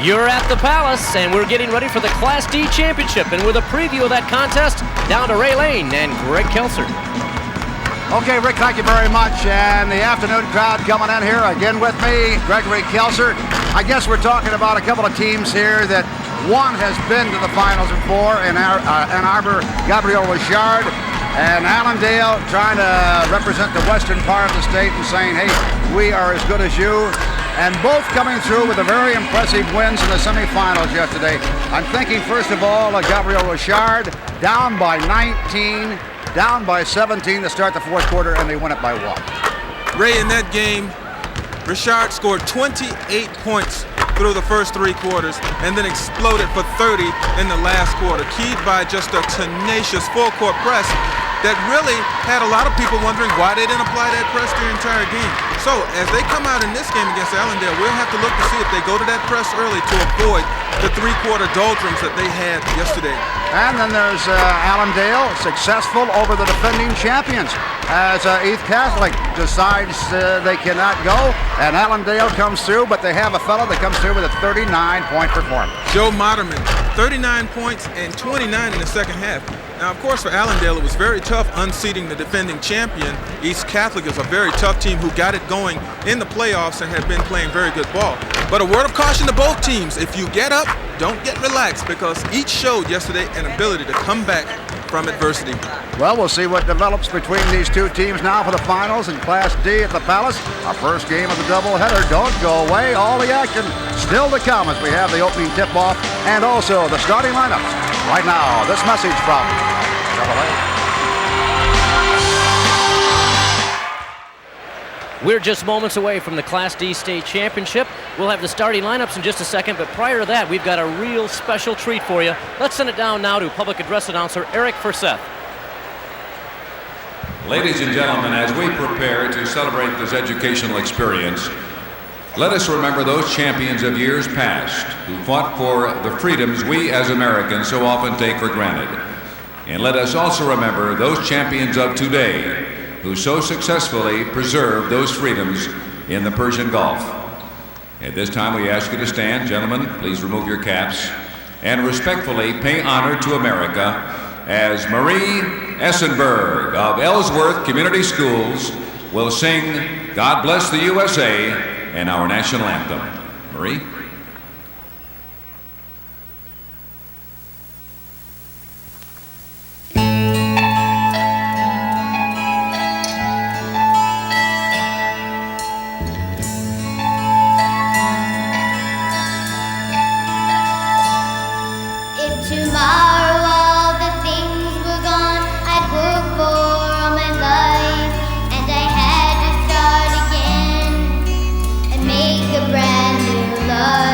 You're at the Palace, and we're getting ready for the Class D Championship. And with a preview of that contest, down to Ray Lane and Greg Kelser. Okay, Rick, thank you very much. And the afternoon crowd coming in here again with me, Gregory, Kelser. I guess we're talking about a couple of teams here that one has been to the finals before in Ann Arbor Gabriel Richard, and Allendale trying to represent the western part of the state and saying, hey, we are as good as you. And both coming through with a very impressive wins in the semifinals yesterday. I'm thinking, first of all, Gabriel Richard down by 19, down by 17 to start the fourth quarter, and they win it by 1. Ray, in that game, Richard scored 28 points through the first 3 quarters and then exploded for 30 in the last quarter, keyed by just a tenacious full-court press that really had a lot of people wondering why they didn't apply that press the entire game. So as they come out in this game against Allendale, we'll have to look to see if they go to that press early to avoid the 3-quarter doldrums that they had yesterday. And then there's Allendale, successful over the defending champions, as East Catholic decides they cannot go, and Allendale comes through, but they have a fellow that comes through with a 39-point performance. Joe Modderman, 39 points and 29 in the second half. Now, of course, for Allendale, it was very tough unseating the defending champion. East Catholic is a very tough team who got it going in the playoffs and had been playing very good ball. But a word of caution to both teams: if you get up, don't get relaxed, because each showed yesterday an ability to come back from adversity. Well, we'll see what develops between these two teams now for the finals in Class D at the Palace. Our first game of the doubleheader. Don't go away. All the action still to come as we have the opening tip-off and also the starting lineups. Right now, this message from AA. We're just moments away from the Class D State Championship. We'll have the starting lineups in just a second, but prior to that, we've got a real special treat for you. Let's send it down now to public address announcer Eric Forseth. Ladies and gentlemen, as we prepare to celebrate this educational experience, let us remember those champions of years past who fought for the freedoms we as Americans so often take for granted. And let us also remember those champions of today who so successfully preserved those freedoms in the Persian Gulf. At this time, we ask you to stand. Gentlemen, please remove your caps and respectfully pay honor to America as Marie Essenberg of Ellsworth Community Schools will sing God Bless the USA and our national anthem. Marie? Brand new love.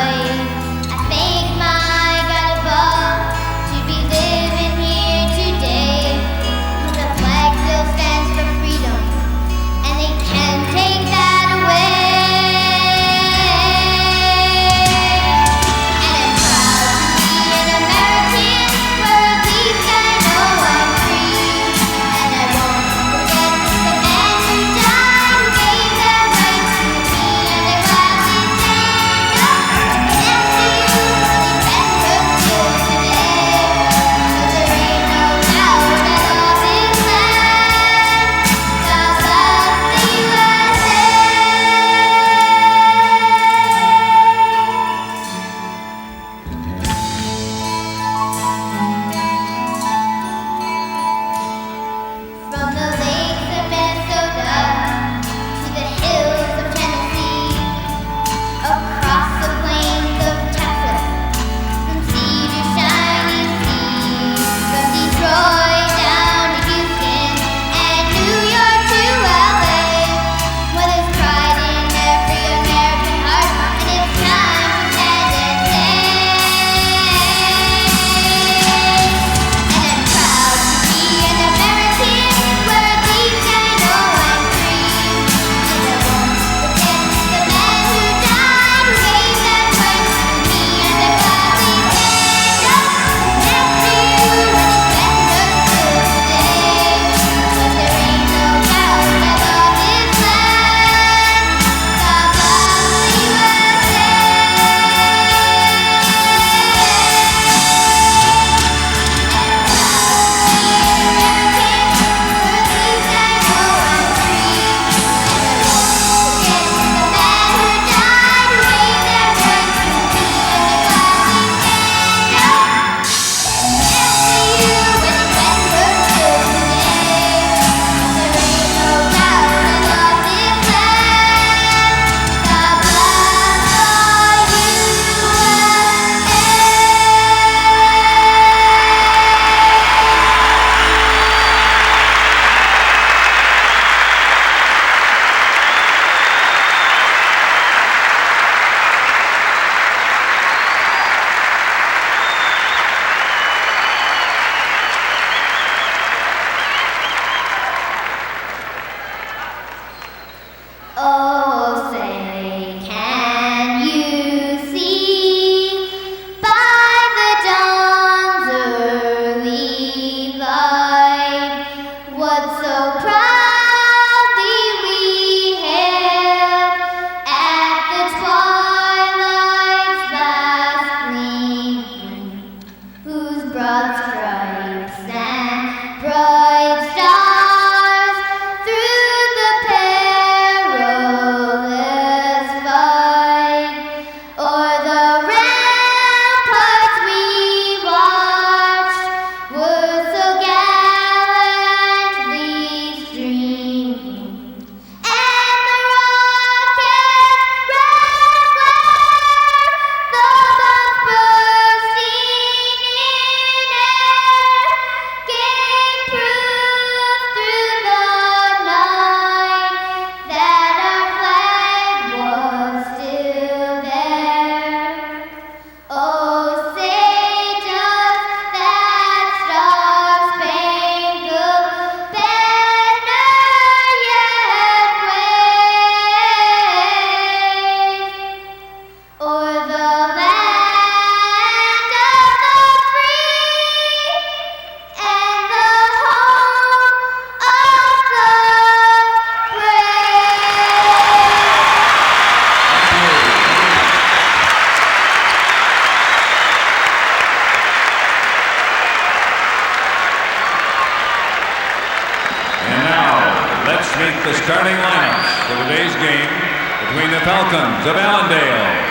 Falcons of Allendale.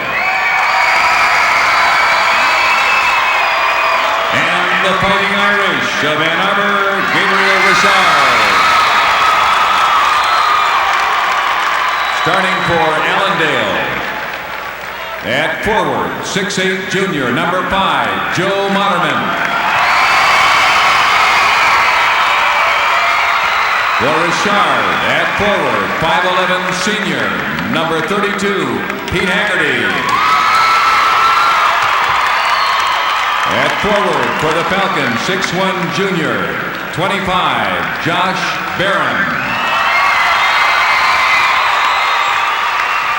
And the Fighting Irish of Ann Arbor Gabriel Richard. Starting for Allendale. At forward, 6'8" junior, number 5, Joe Modderman. For Richard, at forward, 5'11" senior, number 32, Pete Haggerty. At forward for the Falcons, 6'1" junior, 25, Josh Barron.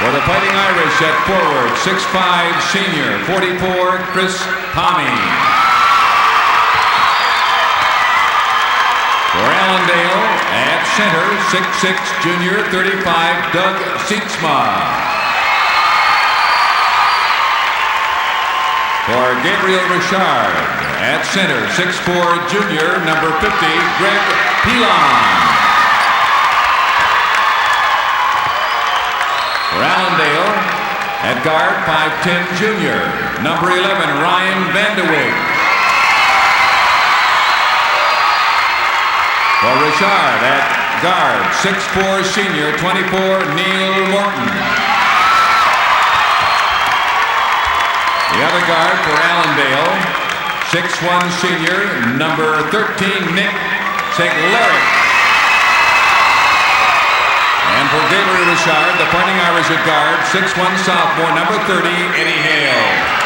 For the Fighting Irish at forward, 6'5" senior, 44, Chris Pomey. For Allendale, at center, 6'6" junior, 35, Doug Sietsma. For Gabriel Richard, at center, 6'4" junior, number 50, Greg Pilon. For Allendale, at guard, 5'10" junior, number 11, Ryan Vanderweg. For Richard, at guard, 6'4" senior, 24, Neal Morton. The other guard for Allendale, 6'1" senior, number 13, Nick Segleric. And for Gregory Richard, the Fighting Irish at guard, 6'1" sophomore, number 30, Eddie Hale.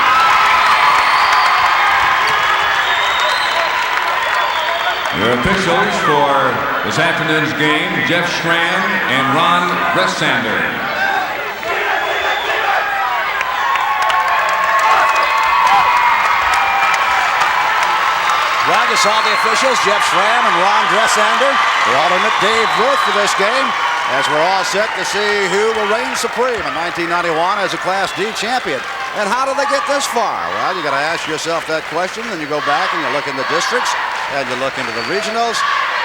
Your officials for this afternoon's game, Jeff Schramm and Ron Gressander. Well, you saw the officials, Jeff Schramm and Ron Gressander, the alternate Dave Worth for this game, as we're all set to see who will reign supreme in 1991 as a Class D champion. And how did they get this far? Well, you got to ask yourself that question, and you go back and you look in the districts, and you look into the regionals,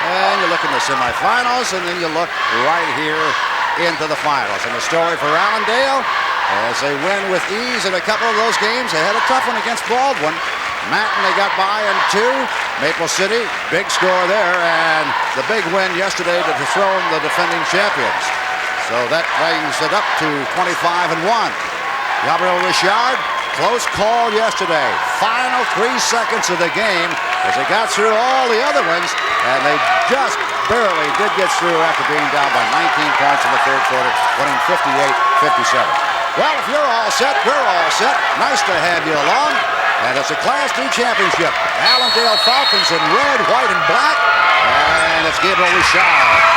and you look in the semifinals, and then you look right here into the finals. And the story for Allendale, as they win with ease in a couple of those games, they had a tough one against Baldwin. Manton, they got by in 2. Maple City, big score there, and the big win yesterday to dethrone the defending champions. So that brings it up to 25-1. Gabriel Richard, close call yesterday. Final 3 seconds of the game as they got through all the other ones, and they just barely did get through after being down by 19 points in the third quarter, winning 58-57. Well, if you're all set, we're all set. Nice to have you along. And it's a Class D championship. Allendale Falcons in red, white, and black. And it's Gabriel Richard,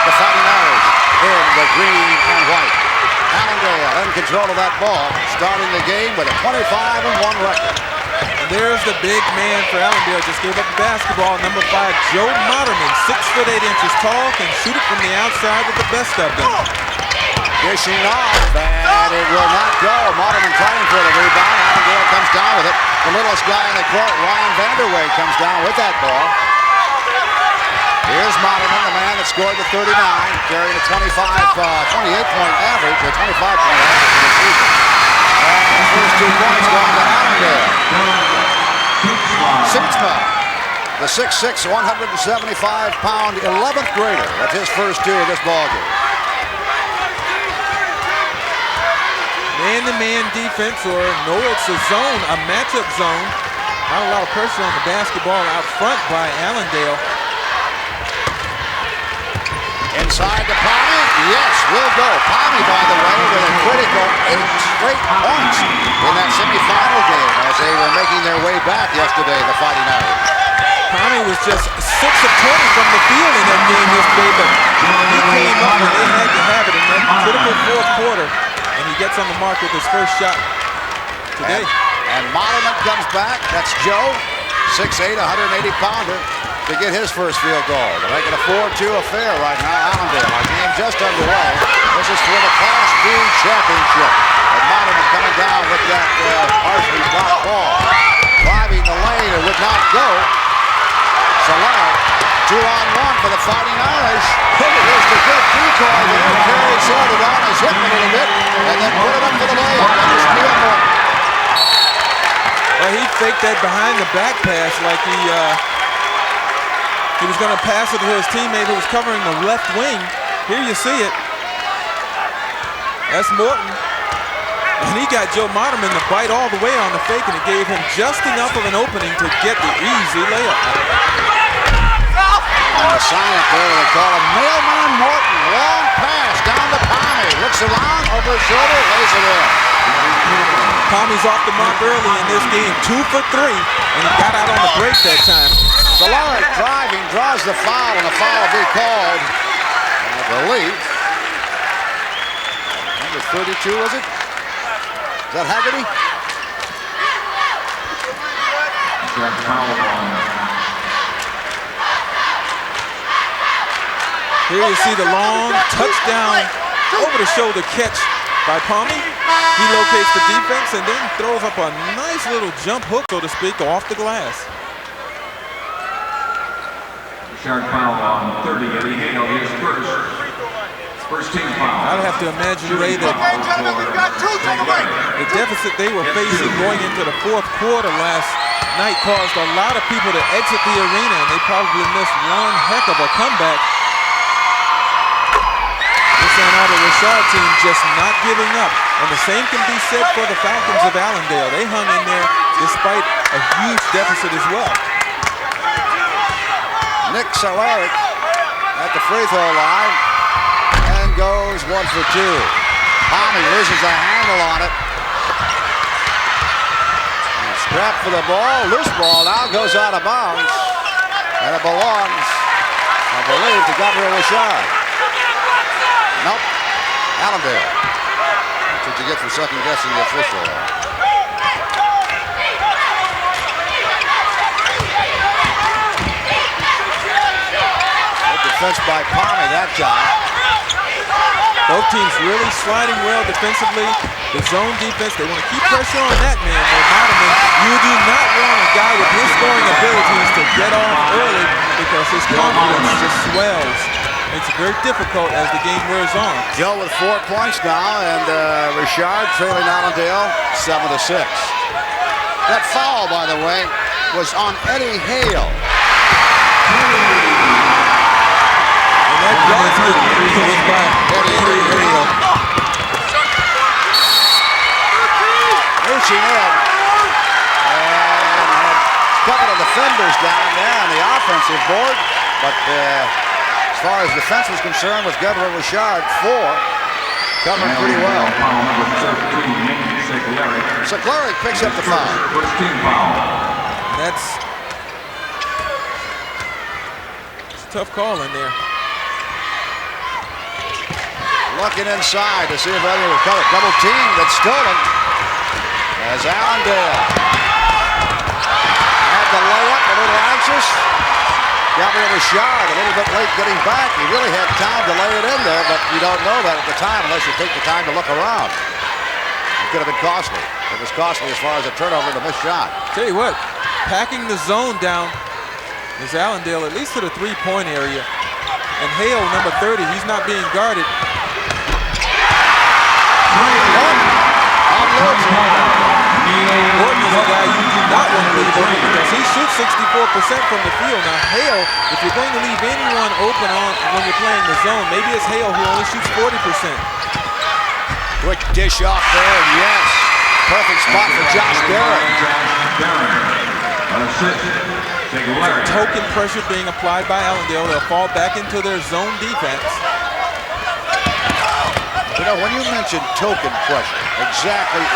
the Fighting Irish, in the green and white. Allendale in control of that ball, starting the game with a 25-1 record. And there's the big man for Allendale. Just gave up the basketball. Number 5, Joe Modderman, 6'8" tall, can shoot it from the outside with the best of them. Dishing off, and it will not go. Modderman trying for the rebound. Allendale comes down with it. The littlest guy in the court, Ryan Vanderweg, comes down with that ball. Here's Modderman, the man that scored the 39, carrying a 28-point average, or 25-point average for the season. And the first 2 points going to Allendale. Sietsma, the 6'6", 175-pound 11th grader. That's his first 2 of this ballgame. Man-to-man defense, or no, it's a zone, a matchup zone. Not a lot of pressure on the basketball out front by Allendale. Inside to Pomey. Yes, will go. Pomey, by the way, with a critical 8 straight points in that semifinal game as they were making their way back yesterday, the Fighting Irish. Pomey was just 6 of 20 from the field in that game yesterday, but he came up and they had to have it in that critical 4th quarter. And he gets on the mark with his first shot today. And Modderman comes back. That's Joe, 6'8", 180-pounder, to get his first field goal. They're making a 4-2 affair right now. Allendale, our game just underway. This is for the Class D championship. And Modderman coming down with that partially blocked ball. Driving the lane, it would not go. Salah 2-on-1 for the Fighting Irish. Here's the good decoy there. Carey showed it on his hip a little bit, and then put it up for the layup. That was Neal Morton. Well, he faked that behind the back pass like he was going to pass it to his teammate who was covering the left wing. Here you see it. That's Morton. And he got Joe Modderman to bite all the way on the fake, and it gave him just enough of an opening to get the easy layup. On the silent there, they call him Mailman Morton. Long pass down to Pomey. Looks around, over his shoulder, lays it in. Pomey's off the mark early in this game, 2 for 3, and he got out on the break that time. Solaric driving, draws the foul, and the foul will be called, I believe. Number 32, was it? Is that Haggerty? Here you see the long touchdown over-the-shoulder catch by Pomey. He locates the defense and then throws up a nice little jump hook, so to speak, off the glass. Richard foul on 30. Eddie Hale, his first team foul. I'd have to imagine, Ray, that the deficit they were facing going into the fourth quarter last night caused a lot of people to exit the arena, and they probably missed one heck of a comeback. This Ann Arbor Richard team just not giving up. And the same can be said for the Falcons of Allendale. They hung in there despite a huge deficit as well. Nick Solaric at the free throw line and goes 1 for 2. Pomey loses a handle on it. And strapped for the ball. Loose ball now goes out of bounds. And it belongs, I believe, to Gabriel Richard. Nope. Allendale. That's what you get for second guessing the official. Good defense by Pomey that time. Both teams really sliding well defensively. The zone defense, they want to keep pressure on that man, Modderman. You do not want a guy with his scoring abilities to get off early because his confidence just swells. Makes it very difficult as the game wears on. Joe with 4 points now, and Richard trailing Allendale 7-6. That foul, by the way, was on Eddie Hale. And that basket was by Eddie Hale. Reaching in, and a couple of defenders down there on the offensive board, but as far as defense was concerned, with Gabriel Richard, 4, covering pretty well. Secleric picks up the foul. It's a tough call in there. Looking inside to see if Eddie will cover. Double team that's stolen. As Allendale had the layup, a little anxious. Gabriel Richard a little bit late getting back. He really had time to lay it in there, but you don't know that at the time unless you take the time to look around. It could have been costly. It was costly as far as a turnover and a missed shot. Tell you what, packing the zone down is Allendale, at least to the three-point area. And Hale, number 30, he's not being guarded. Morton is a guy you do not want to leave open because he shoots 64% from the field. Now Hale, if you're going to leave anyone open on when you're playing the zone, maybe it's Hale who only shoots 40%. Quick dish off there, and yes, perfect spot for Josh Barrett. Token pressure being applied by Allendale. They'll fall back into their zone defense. You know, when you mention token pressure, exactly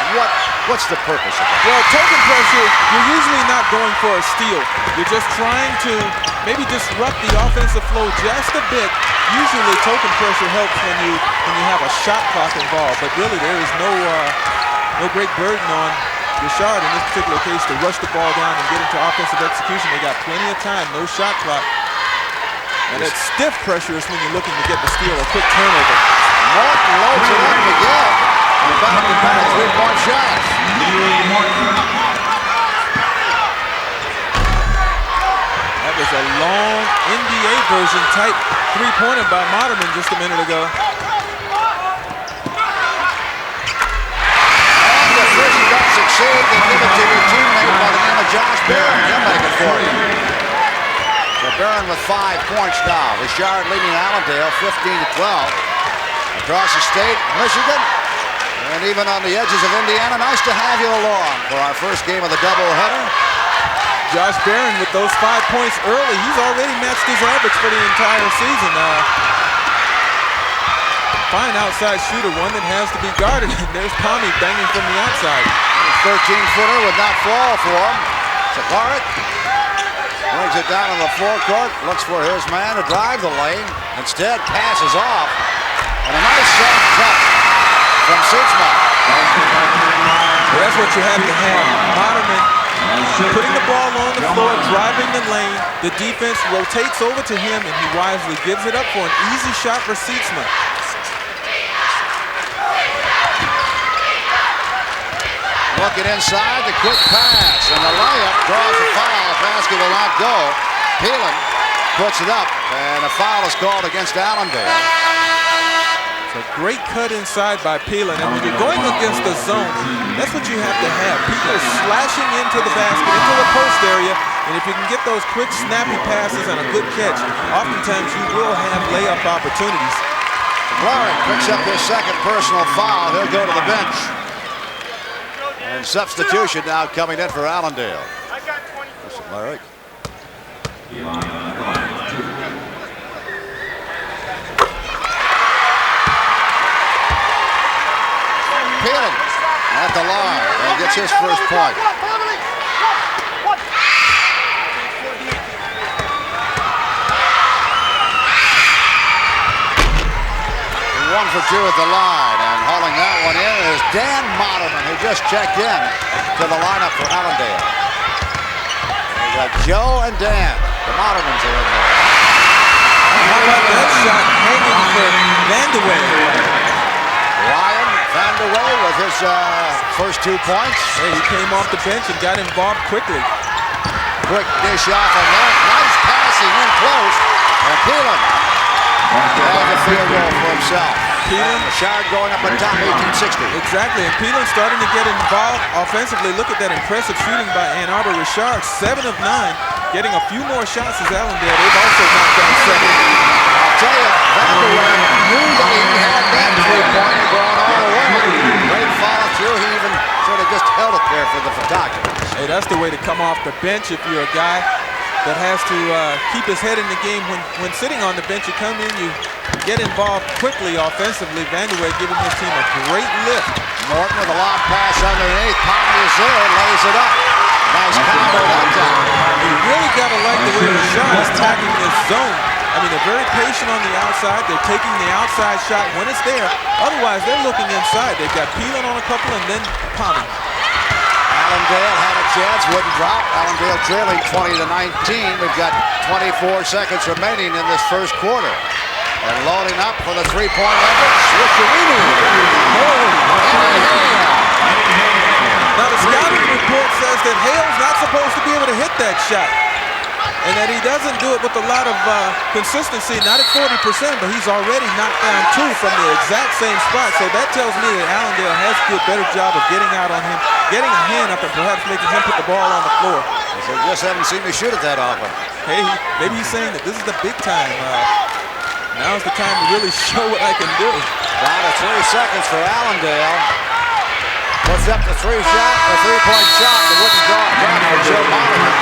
what's the purpose of that? Well, token pressure, you're usually not going for a steal. You're just trying to maybe disrupt the offensive flow just a bit. Usually token pressure helps when you have a shot clock involved, but really there is no great burden on Richard in this particular case to rush the ball down and get into offensive execution. They got plenty of time, no shot clock. And that stiff pressure is when you're looking to get the steal, a quick turnover. Morton loads it up again. About to find a three-point shot. That was a long NBA version type three-pointer by Modderman just a minute ago. And if you don't succeed, then give it to your teammate by the name of Josh Barron. He'll make it for you. So Barron with 5 points now. Richard leading Allendale 15-12. Across the state, Michigan, and even on the edges of Indiana. Nice to have you along for our first game of the doubleheader. Josh Barron with those 5 points early. He's already matched his average for the entire season. Fine outside shooter, one that has to be guarded. There's Pomey banging from the outside. 13-footer would not fall for him. Sakarik brings it down on the forecourt, looks for his man to drive the lane. Instead, passes off. And a nice soft touch from Sitzma. Well, that's what you have to have. Modderman putting the ball on the floor, driving the lane. The defense rotates over to him, and he wisely gives it up for an easy shot for Sitzma. Looking inside, the quick pass, and the layup draws the foul. Basket will not go. Peelan puts it up, and a foul is called against Allendale. It's a great cut inside by Peelan, and when you're going against the zone, that's what you have to have. People are slashing into the basket, into the post area, and if you can get those quick, snappy passes and a good catch, oftentimes you will have layup opportunities. Gregory picks up his second personal foul. He'll go to the bench. And substitution now coming in for Allendale. Larry. Peelan at the line and gets his first point. 1 for 2 at the line, and hauling that one in is Dan Modderman, who just checked in to the lineup for Allendale. We got Joe and Dan. The Moddermans are in there. How about that shot hanging for Vandeweghe? Ryan Vandeweghe with his first 2 points. Hey, he came off the bench and got involved quickly. Quick dish off on that. Nice passing in close. And Peelan has a field goal for himself. Peelan, Richard going up on top, 1860. Exactly, and Peelan starting to get involved offensively. Look at that impressive shooting by Ann Arbor Richard. 7 of 9, getting a few more shots as Allendale. They've also knocked down 7. I'll tell you, Vandeweghe knew that he had that three-pointer going all the way. Great follow through. He even sort of just held it there for the photographers. Hey, that's the way to come off the bench if you're a guy that has to keep his head in the game. When sitting on the bench, you come in, you get involved quickly offensively. Vandeweghe giving his team a great lift. Morton with a long pass underneath. Pomey is there, lays it up. Nice combo that time. You really got to like the way Richard is attacking this zone. I mean, they're very patient on the outside. They're taking the outside shot when it's there. Otherwise, they're looking inside. They've got Peelan on a couple and then Pomey. Allendale had a chance, wouldn't drop. Allendale trailing 20-19. We've got 24 seconds remaining in this first quarter. And loading up for the three-point effort, Switcherini. Eddie Hale. Now the scouting report says that Hale's not supposed to be able to hit that shot. And that he doesn't do it with a lot of consistency, not at 40%, but he's already knocked down 2 from the exact same spot. So that tells me that Allendale has to do a better job of getting out on him, getting a hand up, and perhaps making him put the ball on the floor. So you just haven't seen me shoot it that often. Hey, maybe he's saying that this is the big time. Now's the time to really show what I can do. Down to 3 seconds for Allendale. Puts up the three-point shot. The wouldn't draw a drop for Joe Modderman.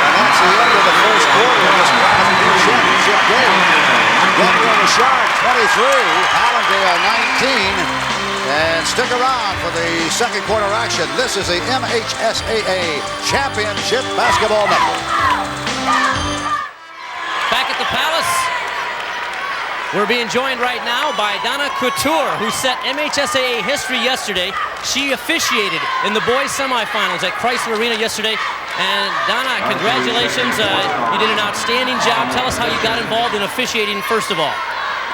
And that's the end of the first quarter of this Class D championship game. Gabriel Richard 23, Allendale 19. And stick around for the second quarter action. This is the MHSAA Championship Basketball Network. Back at the Palace, we're being joined right now by Donna Couture, who set MHSAA history yesterday. She officiated in the boys' semifinals at Chrysler Arena yesterday. And Donna, congratulations. You did an outstanding job. Tell us how you got involved in officiating first of all.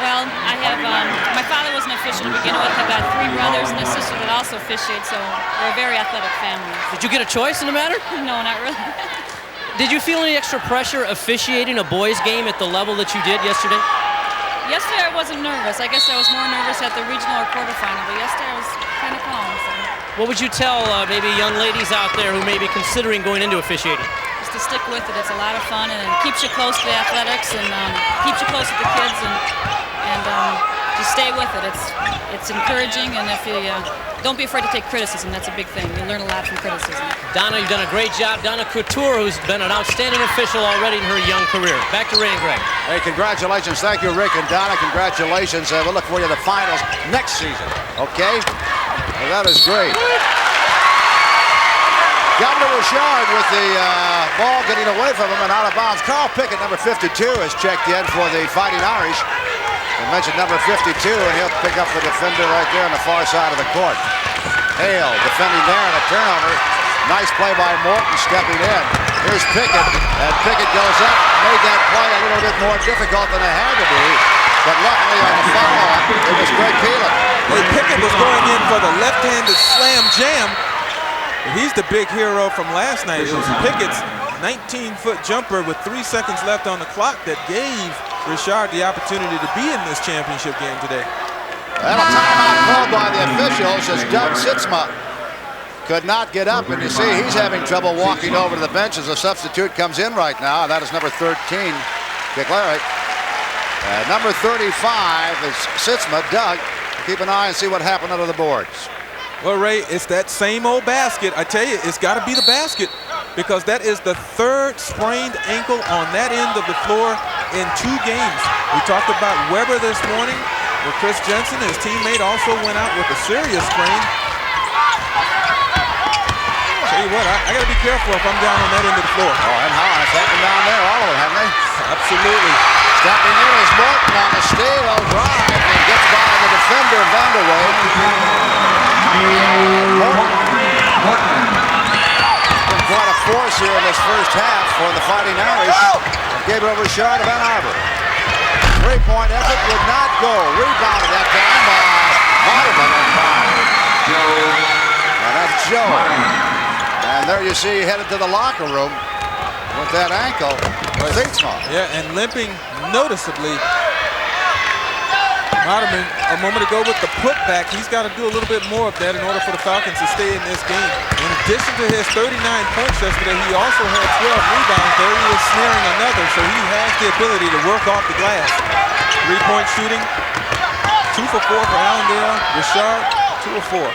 Well, I have, my father was an official to begin with. I've got 3 brothers and a sister that also officiate, so we're a very athletic family. Did you get a choice in the matter? No, not really. Did you feel any extra pressure officiating a boys game at the level that you did yesterday? Yesterday I wasn't nervous. I guess I was more nervous at the regional or quarterfinal, but yesterday I was kind of calm. So. What would you tell maybe young ladies out there who may be considering going into officiating? Just to stick with it. It's a lot of fun, and it keeps you close to the athletics, and keeps you close to the kids, and just stay with it. It's encouraging, and if you don't be afraid to take criticism. That's a big thing. You learn a lot from criticism. Donna, you've done a great job. Donna Couture, who's been an outstanding official already in her young career. Back to Ray and Greg. Hey, congratulations. Thank you, Rick and Donna. Congratulations. We'll look for you in the finals next season. Okay? Well, that is great. Gabriel Richard with the ball getting away from him and out of bounds. Carl Pickett, number 52, has checked in for the Fighting Irish. I mentioned number 52, and he'll pick up the defender right there on the far side of the court. Hale defending there on a turnover. Nice play by Morton stepping in. Here's Pickett, and Pickett goes up. Made that play a little bit more difficult than it had to be. But luckily on the follow-up, it was Greg Keelan. Hey, Pickett was going in for the left-handed slam jam. He's the big hero from last night. It was Pickett's 19-foot jumper with 3 seconds left on the clock that gave Richard the opportunity to be in this championship game today. Well, a timeout called by the officials as Doug Sitzma could not get up, and you see he's having trouble walking over to the bench as a substitute comes in right now, and that is number 13, Kelser. Number 35 is Sitzma. Doug, keep an eye and see what happened under the boards. Well, Ray, it's that same old basket. I tell you, it's got to be the basket because that is the third sprained ankle on that end of the floor in 2 games. We talked about Weber this morning, where Chris Jensen, his teammate, also went out with a serious sprain. Tell you what, I got to be careful if I'm down on that end of the floor. Oh, and Hines happened down there, all of them, haven't they? Absolutely. Stepping in is Morton on the steal, drive, and gets by the defender, Vanderway. Morton. Been quite a force here in this first half for the Fighting Irish. Gabriel Richard of Ann Arbor. 3-point effort would not go. Rebounded that time by Modderman. And that's Joe. And there you see he headed to the locker room with that ankle. Yeah, and limping noticeably. Modderman, a moment ago with the putback, he's got to do a little bit more of that in order for the Falcons to stay in this game. In addition to his 39 points yesterday, he also had 12 rebounds there. He was snaring another, so he has the ability to work off the glass. 3-point shooting, 2 for 4 for Allendale. Richard, 2 of 4.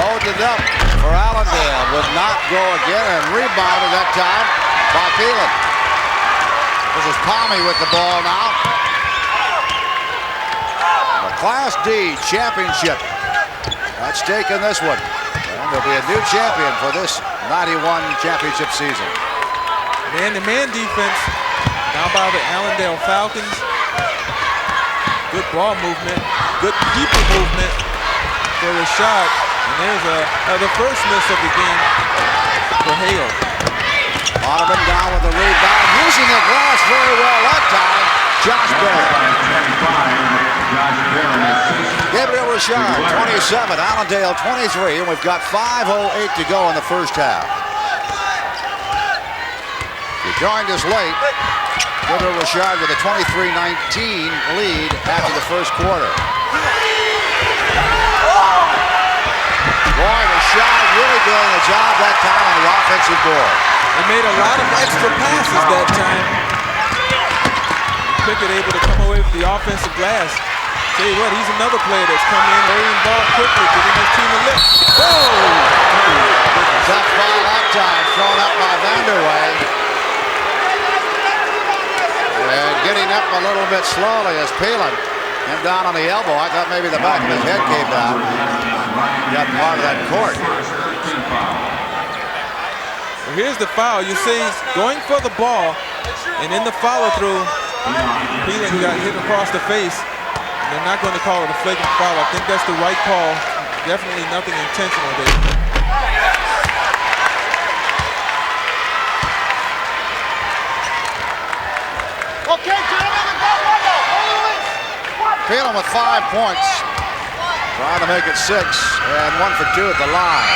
Loaded up for Allendale, would not go again, and rebounded that time by Keelan. This is Pomey with the ball now. The Class D championship at stake in this one. And there'll be a new champion for this 91 championship season. Man-to-man defense now by the Allendale Falcons. Good ball movement, good keeper movement for Richard. And there's the first miss of the game for Hale. Modderman down with the rebound, using the glass very well that time. Josh Berry. Gabriel Richard, 27, Allendale 23, and we've got 5:08 to go in the first half. You joined us late. Gabriel Richard with a 23-19 lead after the first quarter. Boy, Richard really doing the job that time on the offensive board. They made a lot of extra passes that time. Pickett able to come away with the offensive glass. Tell you what, he's another player that's come in very involved quickly, giving his team a lift. Whoa! Tough ball that time, thrown up by Vanderway. And getting up a little bit slowly as Keelan came down on the elbow. I thought maybe the back of his head came down. Got part of that court. Well, here's the foul. You see he's going for the ball, and in the follow-through, Keelan got hit across the face. They're not going to call it a flagrant foul. I think that's the right call. Definitely nothing intentional there. Okay, gentlemen, Keelan with 5 points. Trying to make it 6, and 1 for 2 at the line.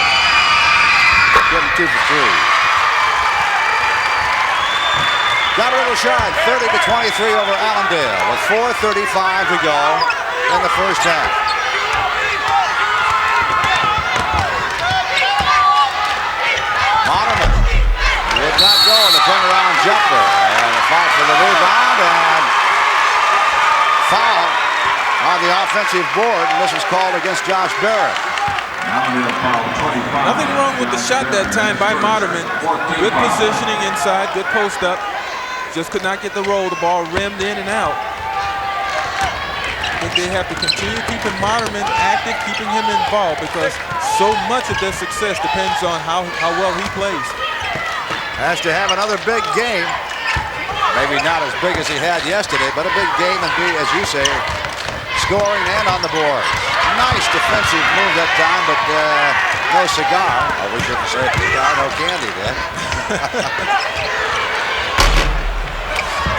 getting 2 for 3. Gabriel Richard, 30-23 over Allendale with 4:35 to go in the first half. Modderman did not go the turnaround jumper, and a fight for the rebound, and foul on the offensive board, and this is called against Josh Barrett. Nothing wrong with the shot that time by Modderman. Good positioning inside, good post up. Just could not get the roll. The ball rimmed in and out. I think they have to continue keeping Modderman active, keeping him involved, because so much of their success depends on how well he plays. Has to have another big game. Maybe not as big as he had yesterday, but a big game and be, as you say, scoring and on the board. Nice defensive move that time, but no cigar. Oh, we shouldn't say cigar, no candy then.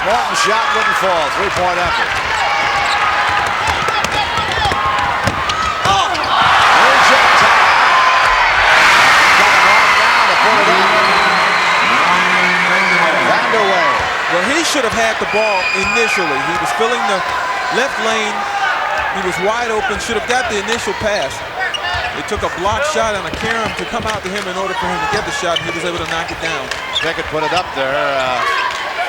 Morton shot wouldn't fall. 3-point effort. Reject time. Coming right down to put it up. Vanderway. Well, he should have had the ball initially. He was filling the left lane. He was wide open, should have got the initial pass. They took a block shot on a carom to come out to him in order for him to get the shot, and he was able to knock it down. Pickett put it up there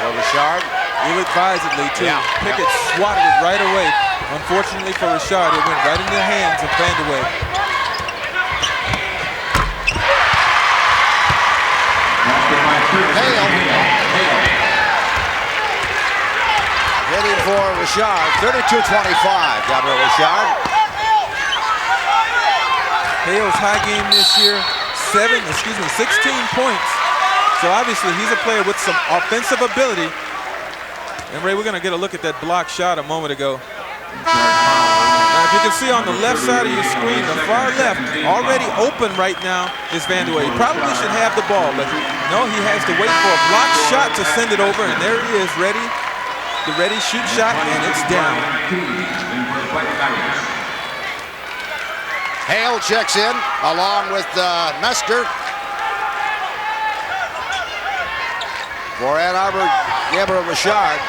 for Richard. Ill-advisedly, too. Yeah. Pickett swatted it right away. Unfortunately for Richard, it went right in the hands of Vanderway. Hale. Heading for Richard, 32-25, Gabriel Richard. Hale's high game this year, 16 points. So obviously he's a player with some offensive ability. And Ray, we're gonna get a look at that block shot a moment ago. Now, if you can see on the left side of your screen, the far left, already open right now is Vanderway. He probably should have the ball, but no, he has to wait for a block shot to send it over, and there he is, ready. The ready shoot shot, and it's down. Hale checks in along with Mester. For Ann Arbor Gabriel Richard.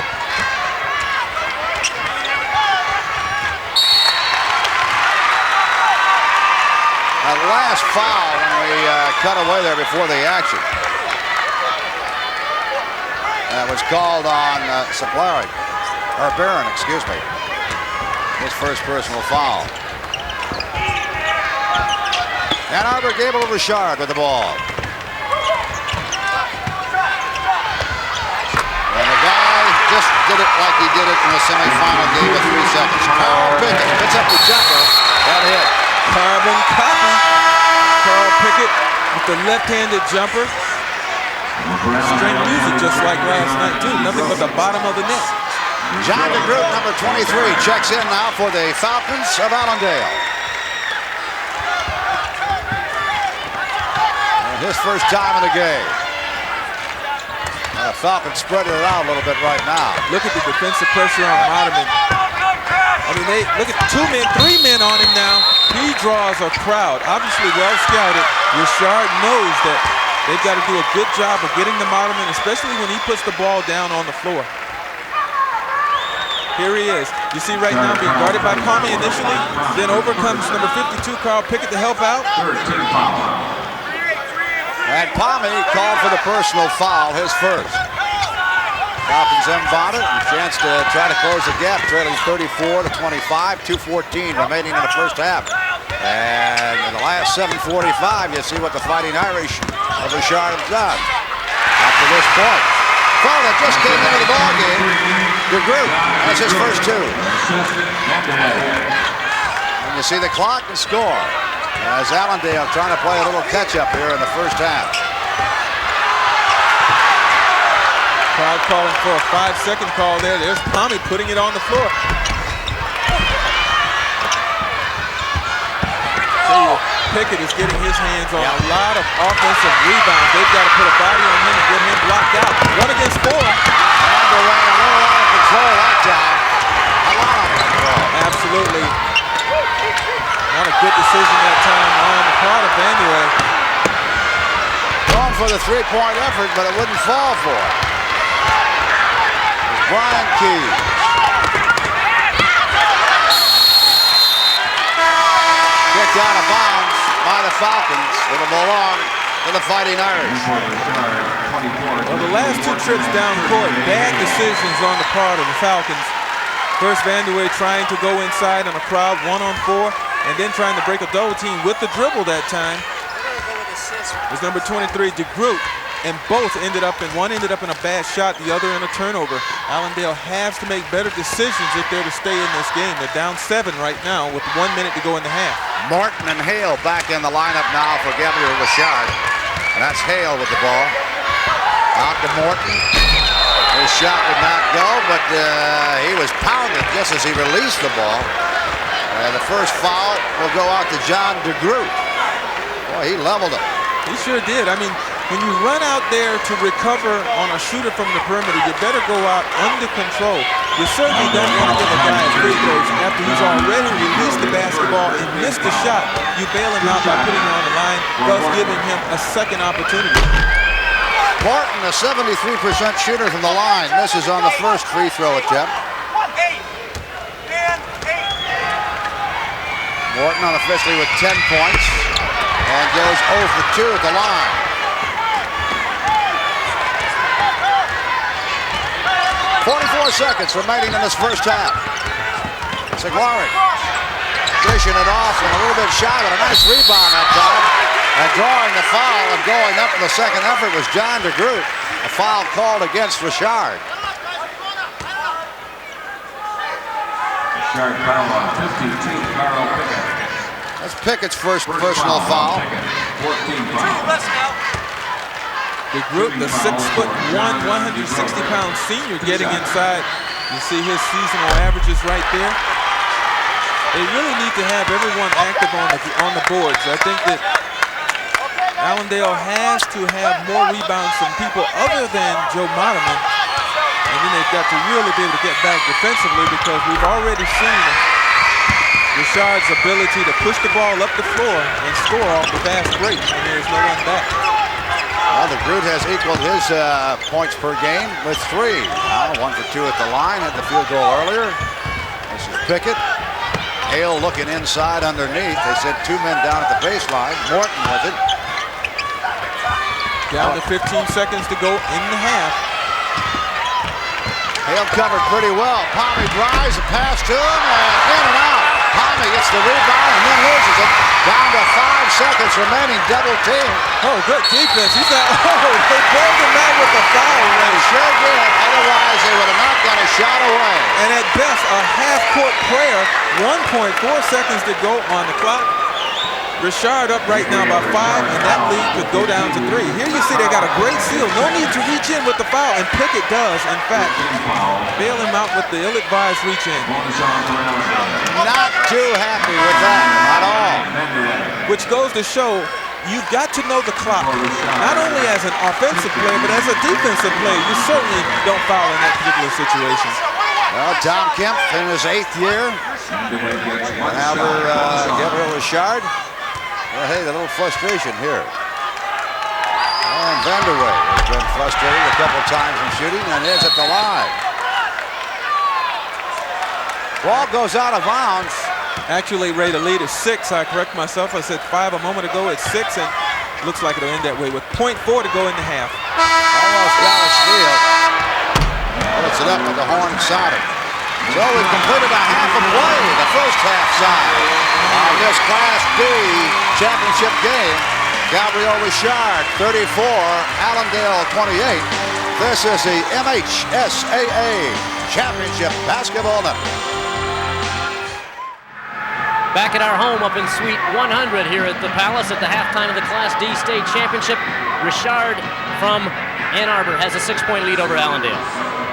That last foul when we cut away there before the action. That was called on Barron, excuse me. His first personal foul. Ann Arbor Gabriel Richard with the ball. And the guy just did it like he did it in the semifinal game with 3 seconds. Carl Pickett puts up the jumper. That hit. Carbon copy. Carl Pickett with the left-handed jumper. String music just like last night, too. Nothing but the bottom of the net. John DeGroot, number 23, checks in now for the Falcons of Allendale. And his first time in the game. The Falcons spreading it out a little bit right now. Look at the defensive pressure on Modderman. I mean, they look at 2 men, 3 men on him now. He draws a crowd. Obviously well scouted. Richard knows that they've got to do a good job of getting the Modderman, especially when he puts the ball down on the floor. Here he is. You see right now being guarded by Pomey initially. Then over comes number 52, Carl Pickett, to help out. And Pomey called for the personal foul, his first. Falcons inbound it, and a chance to try to close the gap, trailing 34-25, 2:14 remaining in the first half. And in the last 7:45, you see what the Fighting Irish of Richard have done up to this point. Foul that just came into the ball game. DeGroot has his first 2. And you see the clock and score. As Allendale trying to play a little catch-up here in the first half. Crowd calling for a 5-second call there. There's Pomey putting it on the floor. Pickett is getting his hands on a lot of offensive rebounds. They've got to put a body on him and get him blocked out. 1 against 4. Underway, a little out of control that time. A lot of control. Absolutely. Not a good decision that time on the part of Vanderway. for the three-point effort, but it wouldn't fall for it. It's Brian Key. Kicked out of bounds by the Falcons. It'll belong to the Fighting Irish. Well, the last two trips down court, bad decisions on the part of the Falcons. First, Vanderway trying to go inside on a crowd 1-on-4, and then trying to break a double team with the dribble that time. It was number 23, DeGroot, and both ended up in, one ended up in a bad shot, the other in a turnover. Allendale has to make better decisions if they're to stay in this game. They're down 7 right now with 1 minute to go in the half. Morton and Hale back in the lineup now for Gabriel Richard. And that's Hale with the ball. Out to Morton. His shot would not go, but he was pounded just as he released the ball. And the first foul will go out to John DeGroot. Boy, he leveled it. He sure did. I mean, when you run out there to recover on a shooter from the perimeter, you better go out under control. You certainly don't want to give a guy free throws after he's already released the basketball and missed the shot. You bail him out by putting him on the line, thus giving him a second opportunity. Morton, a 73% shooter from the line. Misses on the first free throw attempt. Morton unofficially with 10 points and goes 0 for 2 at the line. .44 seconds remaining in this first half. Seguari dishing it off and a little bit shy, but a nice rebound that time. And drawing the foul and going up in the second effort was John DeGroot. A foul called against Richard. Richard foul on 52, Carl Pickett. That's Pickett's first personal foul. 14 fouls. DeGroot, the 6'1", 160-pound senior, getting inside. You see his seasonal averages right there. They really need to have everyone active on the boards. I think that Allendale has to have more rebounds from people other than Joe Modderman. And then they've got to really be able to get back defensively, because we've already seen Richard's ability to push the ball up the floor and score off the fast break, and there's no one back. Well, DeGroot has equaled his points per game with 3. Now 1 for 2 at the line, had the field goal earlier. This is Pickett. Hale looking inside underneath. They said 2 men down at the baseline. Morton with it. Down to 15 seconds to go in the half. Hale covered pretty well. Pomey drives, a pass to him, and in and out. Pomey gets the rebound and then loses it. Down to 5 seconds remaining, double team. Oh, good defense. He's got, they bailed him out with a foul. They sure did. Otherwise, they would have not got a shot away. And at best, a half-court prayer. 1.4 seconds to go on the clock. Richard up right now by 5, and that lead could go down to 3. Here you see they got a great seal. No need to reach in with the foul, and Pickett does, in fact, bail him out with the ill-advised reach in. Not too happy with that at all. Which goes to show you've got to know the clock, not only as an offensive player, but as a defensive player. You certainly don't foul in that particular situation. Well, Tom Kemp in his 8th year. Ann Arbor Gabriel Richard. Well, hey, a little frustration here. And Vanderway has been frustrated a couple times in shooting and is at the line. Ball goes out of bounds. Actually, Ray, the lead is 6. I correct myself. I said 5 a moment ago. It's 6, and looks like it'll end that way with .4 to go in the half. Almost got a steal. Puts it up with the horn sounding. So we've completed a half of play, the first half side on this Class D championship game. Gabriel Richard, 34, Allendale, 28. This is the MHSAA Championship Basketball Network. Back at our home up in Suite 100 here at the Palace at the halftime of the Class D State Championship. Richard from Ann Arbor has a 6-point lead over Allendale.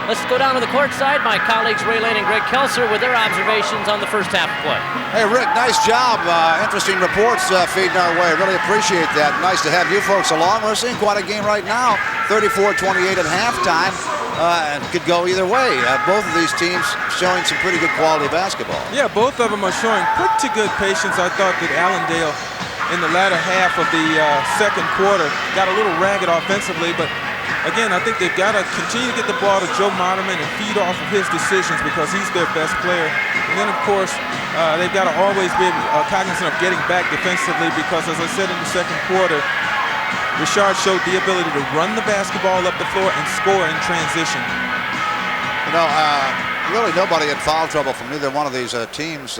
Let's go down to the court side. My colleagues Ray Lane and Greg Kelser with their observations on the first half of play. Hey, Rick, nice job. Interesting reports feeding our way. Really appreciate that. Nice to have you folks along. We're seeing quite a game right now. 34-28 at halftime. And could go either way. Both of these teams showing some pretty good quality basketball. Yeah, both of them are showing pretty good patience. I thought that Allendale in the latter half of the second quarter. Got a little ragged offensively, but again, I think they've got to continue to get the ball to Joe Modderman and feed off of his decisions because he's their best player. And then, of course, they've got to always be cognizant of getting back defensively because, as I said in the second quarter, Richard showed the ability to run the basketball up the floor and score in transition. You know, really nobody in foul trouble from neither one of these teams,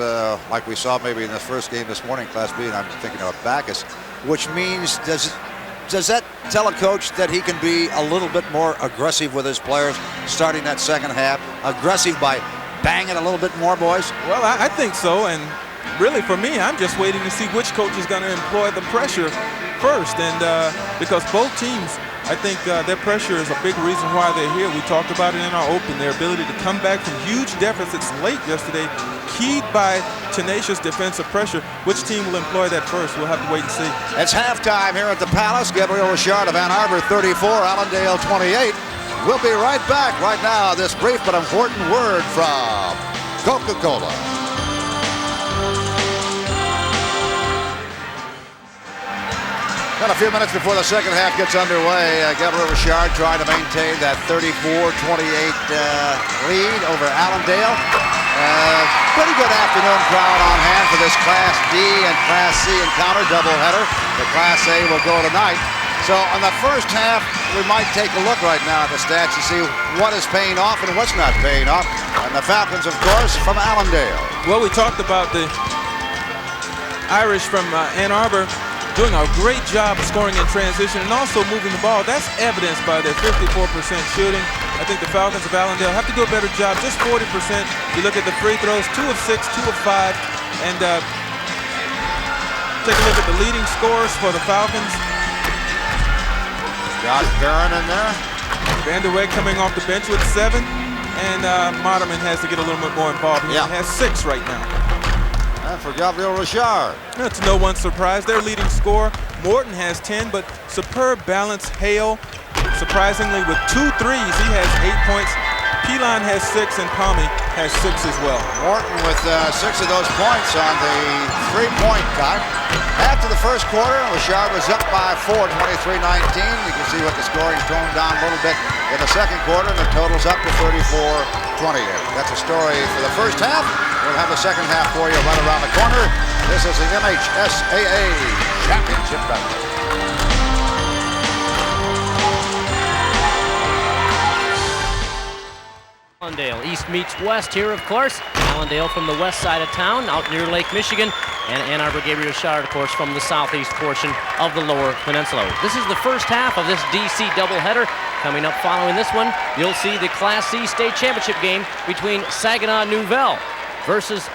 like we saw maybe in the first game this morning, Class B, and I'm thinking of Bacchus, which means does that tell a coach that he can be a little bit more aggressive with his players starting that second half? Aggressive by banging a little bit more, boys? Well, I think so, and really for me, I'm just waiting to see which coach is going to employ the pressure first, and because both teams, I think their pressure is a big reason why they're here. We talked about it in our open, their ability to come back from huge deficits late yesterday, keyed by tenacious defensive pressure. Which team will employ that first? We'll have to wait and see. It's halftime here at the Palace. Gabriel Richard of Ann Arbor 34, Allendale 28. We'll be right back right now. This brief but important word from Coca-Cola. Got a few minutes before the second half gets underway. Gabriel Richard trying to maintain that 34-28 lead over Allendale. Pretty good afternoon crowd on hand for this Class D and Class C encounter doubleheader. The Class A will go tonight. So on the first half, we might take a look right now at the stats to see what is paying off and what's not paying off. And the Falcons, of course, from Allendale. Well, we talked about the Irish from Ann Arbor doing a great job scoring in transition and also moving the ball. That's evidenced by their 54% shooting. I think the Falcons of Allendale have to do a better job, just 40%. You look at the free throws, 2 of 6, 2 of 5. And take a look at the leading scores for the Falcons. Got Barron in there. Vanderweg coming off the bench with 7. And Modderman has to get a little bit more involved. He has 6 right now. And for Gabriel Richard. That's no one's surprise. Their leading scorer, Morton, has 10, but superb balance. Hale, surprisingly, with 2 threes, he has 8 points. Pilon has 6, and Pomey has 6 as well. Morton with 6 of those points on the three-point time. After the first quarter, Richard was up by 4, 23-19. You can see what the scoring toned down a little bit in the second quarter, and the total's up to 34-28. That's a story for the first half. We'll have the second half for you right around the corner. This is the MHSAA Championship Battle. Allendale, east meets west here, of course. Allendale from the west side of town, out near Lake Michigan, and Ann Arbor Gabriel Richard, of course, from the southeast portion of the Lower Peninsula. This is the first half of this DC doubleheader. Coming up following this one, you'll see the Class C state championship game between Saginaw Nouvelle versus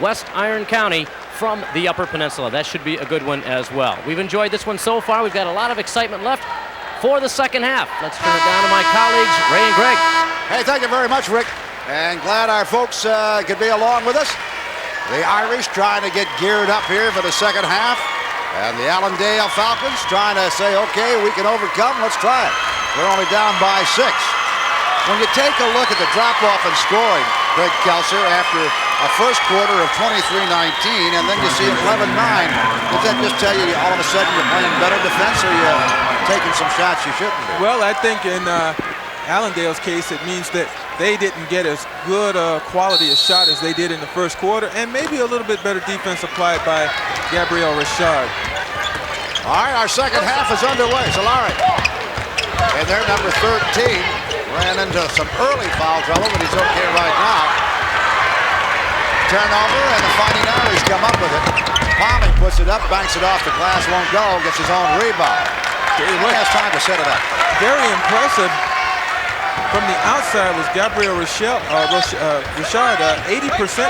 West Iron County from the Upper Peninsula. That should be a good one as well. We've enjoyed this one so far. We've got a lot of excitement left for the second half. Let's turn it down to my colleagues, Ray and Greg. Hey, thank you very much, Rick. And glad our folks could be along with us. The Irish trying to get geared up here for the second half. And the Allendale Falcons trying to say, okay, we can overcome. Let's try it. We're only down by 6. When you take a look at the drop-off in scoring, Greg Kelser, after a first quarter of 23-19, and then you see 11-9, does that just tell you all of a sudden you're playing better defense or you're taking some shots you shouldn't be? Well, I think in Allendale's case, it means that they didn't get as good a quality a shot as they did in the first quarter, and maybe a little bit better defense applied by Gabriel Richard. All right, our second half is underway. Solari, and their number 13 ran into some early foul trouble, but he's okay right now. Turnover, and the Fighting Irish come up with it. Pomey puts it up, banks it off. The glass won't go, gets his own rebound. He has time to set it up. Very impressive. From the outside was Gabriel Richard, 80%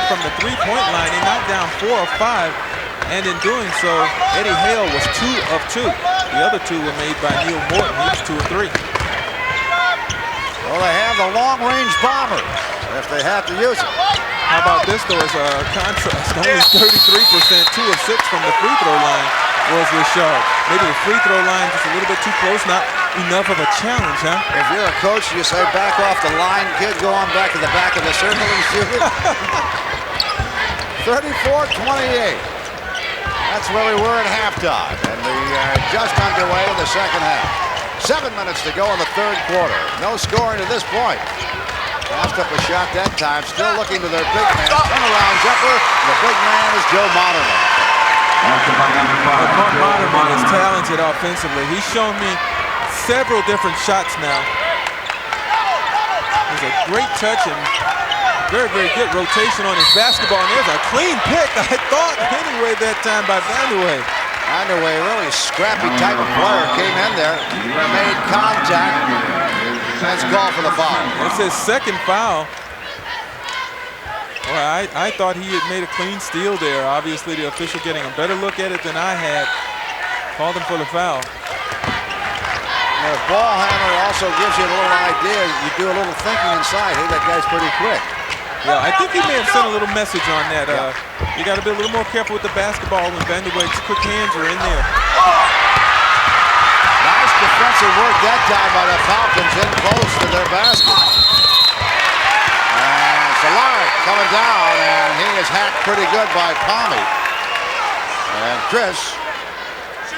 from the three-point line. He knocked down 4 of 5, and in doing so, Eddie Hale was 2 of 2. The other 2 were made by Neal Morton. He was 2 of 3. Well, they have the long-range bomber if they have to use it. How about this, though, as a contrast? Only 33%, 2 of 6 from the free throw line was Richard. Maybe the free throw line just a little bit too close, not enough of a challenge, huh? If you're a coach, you say back off the line, kid, go on back to the back of the circle and shoot it. 34-28. That's where we were at halftime, and we are just underway in the second half. 7 minutes to go in the third quarter. No scoring to this point. Passed up a shot that time, still looking to their big man. Turnaround jumper. The big man is Joe Modderman. Modderman is talented offensively. He's shown me several different shots now. There's a great touch and very, very good rotation on his basketball. And there's a clean pick, I thought, anyway, that time by Vanderway. Vanderway, really scrappy type of player, came in there, made contact. That's called for the foul. That's his second foul. Well, I thought he had made a clean steal there. Obviously, the official getting a better look at it than I had. Called him for the foul. The ball handler also gives you a little idea. You do a little thinking inside. Hey, that guy's pretty quick. Yeah, I think he may have sent a little message on that. You got to be a little more careful with the basketball when Vanderway's quick hands are in there. Nice defensive work that time by the Falcons in close to their basket. And Solaric coming down, and he is hacked pretty good by Pomey. And Chris,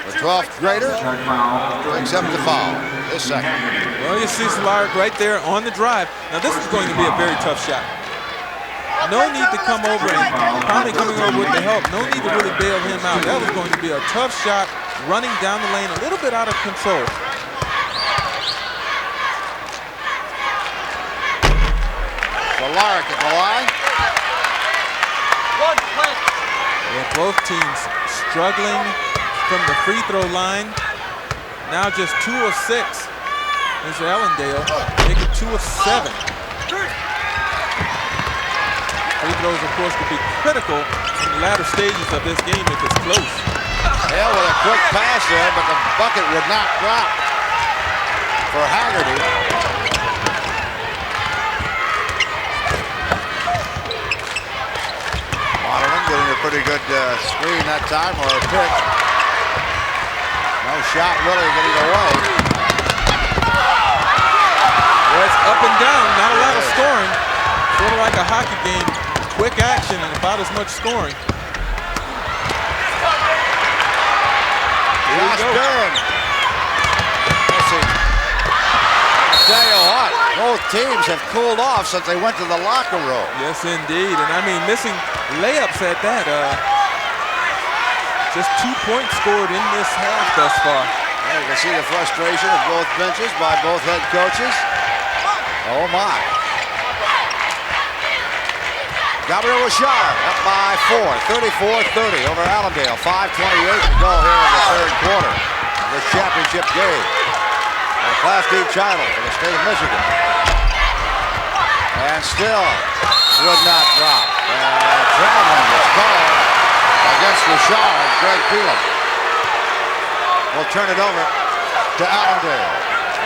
the 12th grader, picks up the foul. This second. Well, you see Solaric right there on the drive. Now, this is going to be a very tough shot. No need to come over and Pomey coming over with the help. No need to really bail him out. That was going to be a tough shot, running down the lane, a little bit out of control. Solaric at the line. Yeah, both teams struggling from the free throw line. Now just 2 of 6. There's Allendale, making 2 of 7. Free throws, of course, could be critical in the latter stages of this game if it's close. Hale with a quick pass there, but the bucket would not drop for Haggerty. Modderman getting a pretty good screen that time, or a pick. No shot really getting away. Well, it's up and down, not a lot of scoring. Sort of like a hockey game. Quick action and about as much scoring. Josh Durham. Let's see. I'll tell you what, both teams have cooled off since they went to the locker room. Yes, indeed. And I mean, missing layups at that. Just 2 points scored in this half thus far. You can see the frustration of both benches by both head coaches. Oh, my. Gabriel Richard up by 4, 34-30 over Allendale. 5:28 to go here in the third quarter of this championship game. A Class D title for the state of Michigan. And still would not drop. And traveling was called against Richard, Greg Phelan. We'll turn it over to Allendale,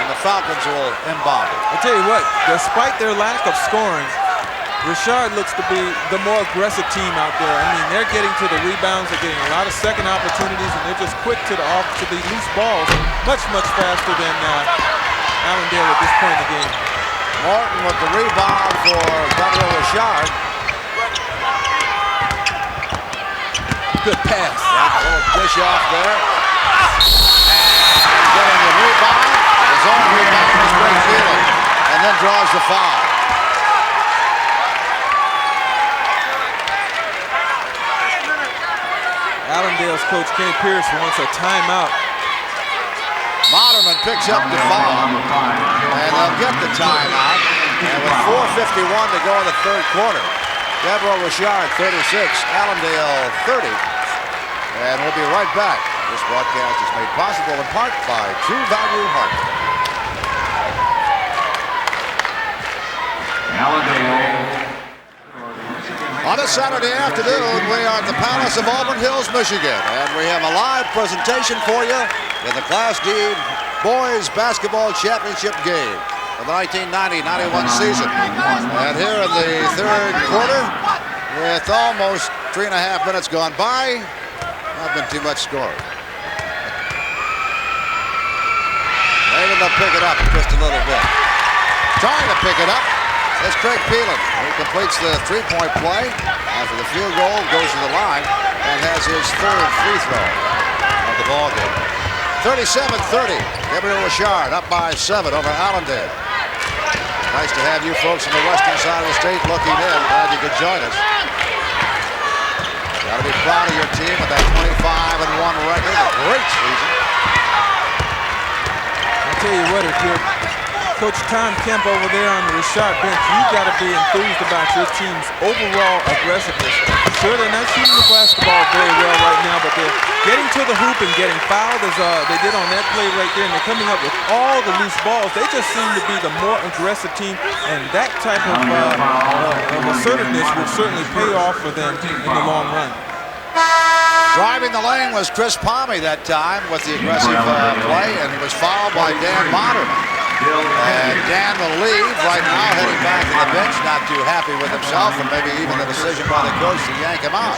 and the Falcons will inbound it. I tell you what, despite their lack of scoring, Richard looks to be the more aggressive team out there. I mean, they're getting to the rebounds, they're getting a lot of second opportunities, and they're just quick to the loose balls, much faster than Allendale at this point in the game. Morton with the rebound for Gabriel Richard. Good pass. Yeah, a little dish off there. And getting the rebound. His own rebound is Greg Phelan, and then draws the foul. Allendale's coach, Kenny Pierce, wants a timeout. Modderman picks up the foul, and they'll get the timeout. And with 4:51 to go in the third quarter, Gabriel Richard 36, Allendale 30. And we'll be right back. This broadcast is made possible in part by True Value Hardware. Allendale. On a Saturday afternoon, we are at the Palace of Auburn Hills, Michigan, and we have a live presentation for you in the Class D Boys Basketball Championship game of the 1990-91 season. And here in the third quarter, with almost 3.5 minutes gone by, not been too much scoring. Maybe they'll pick it up just a little bit. Trying to pick it up. That's Craig Phelan. He completes the three-point play. After the field goal, goes to the line. and has his third free throw of the ball game. 37-30. Gabriel Richard up by 7 over Allendale. Nice to have you folks on the western side of the state looking in. Glad you could join us. Got to be proud of your team with that 25-1 record. A great season. I'll tell you what, if you're Coach Tom Kemp over there on the Richard bench, you've got to be enthused about your team's overall aggressiveness. Sure, they're not shooting the basketball very well right now, but they're getting to the hoop and getting fouled as they did on that play right there, and they're coming up with all the loose balls. They just seem to be the more aggressive team, and that type of assertiveness will certainly pay off for them in the long run. Driving the lane was Chris Pomey that time with the aggressive play, and he was fouled by Dan Modderman. And Dan will leave right now, heading back to the bench, not too happy with himself, and maybe even the decision by the coach to yank him out.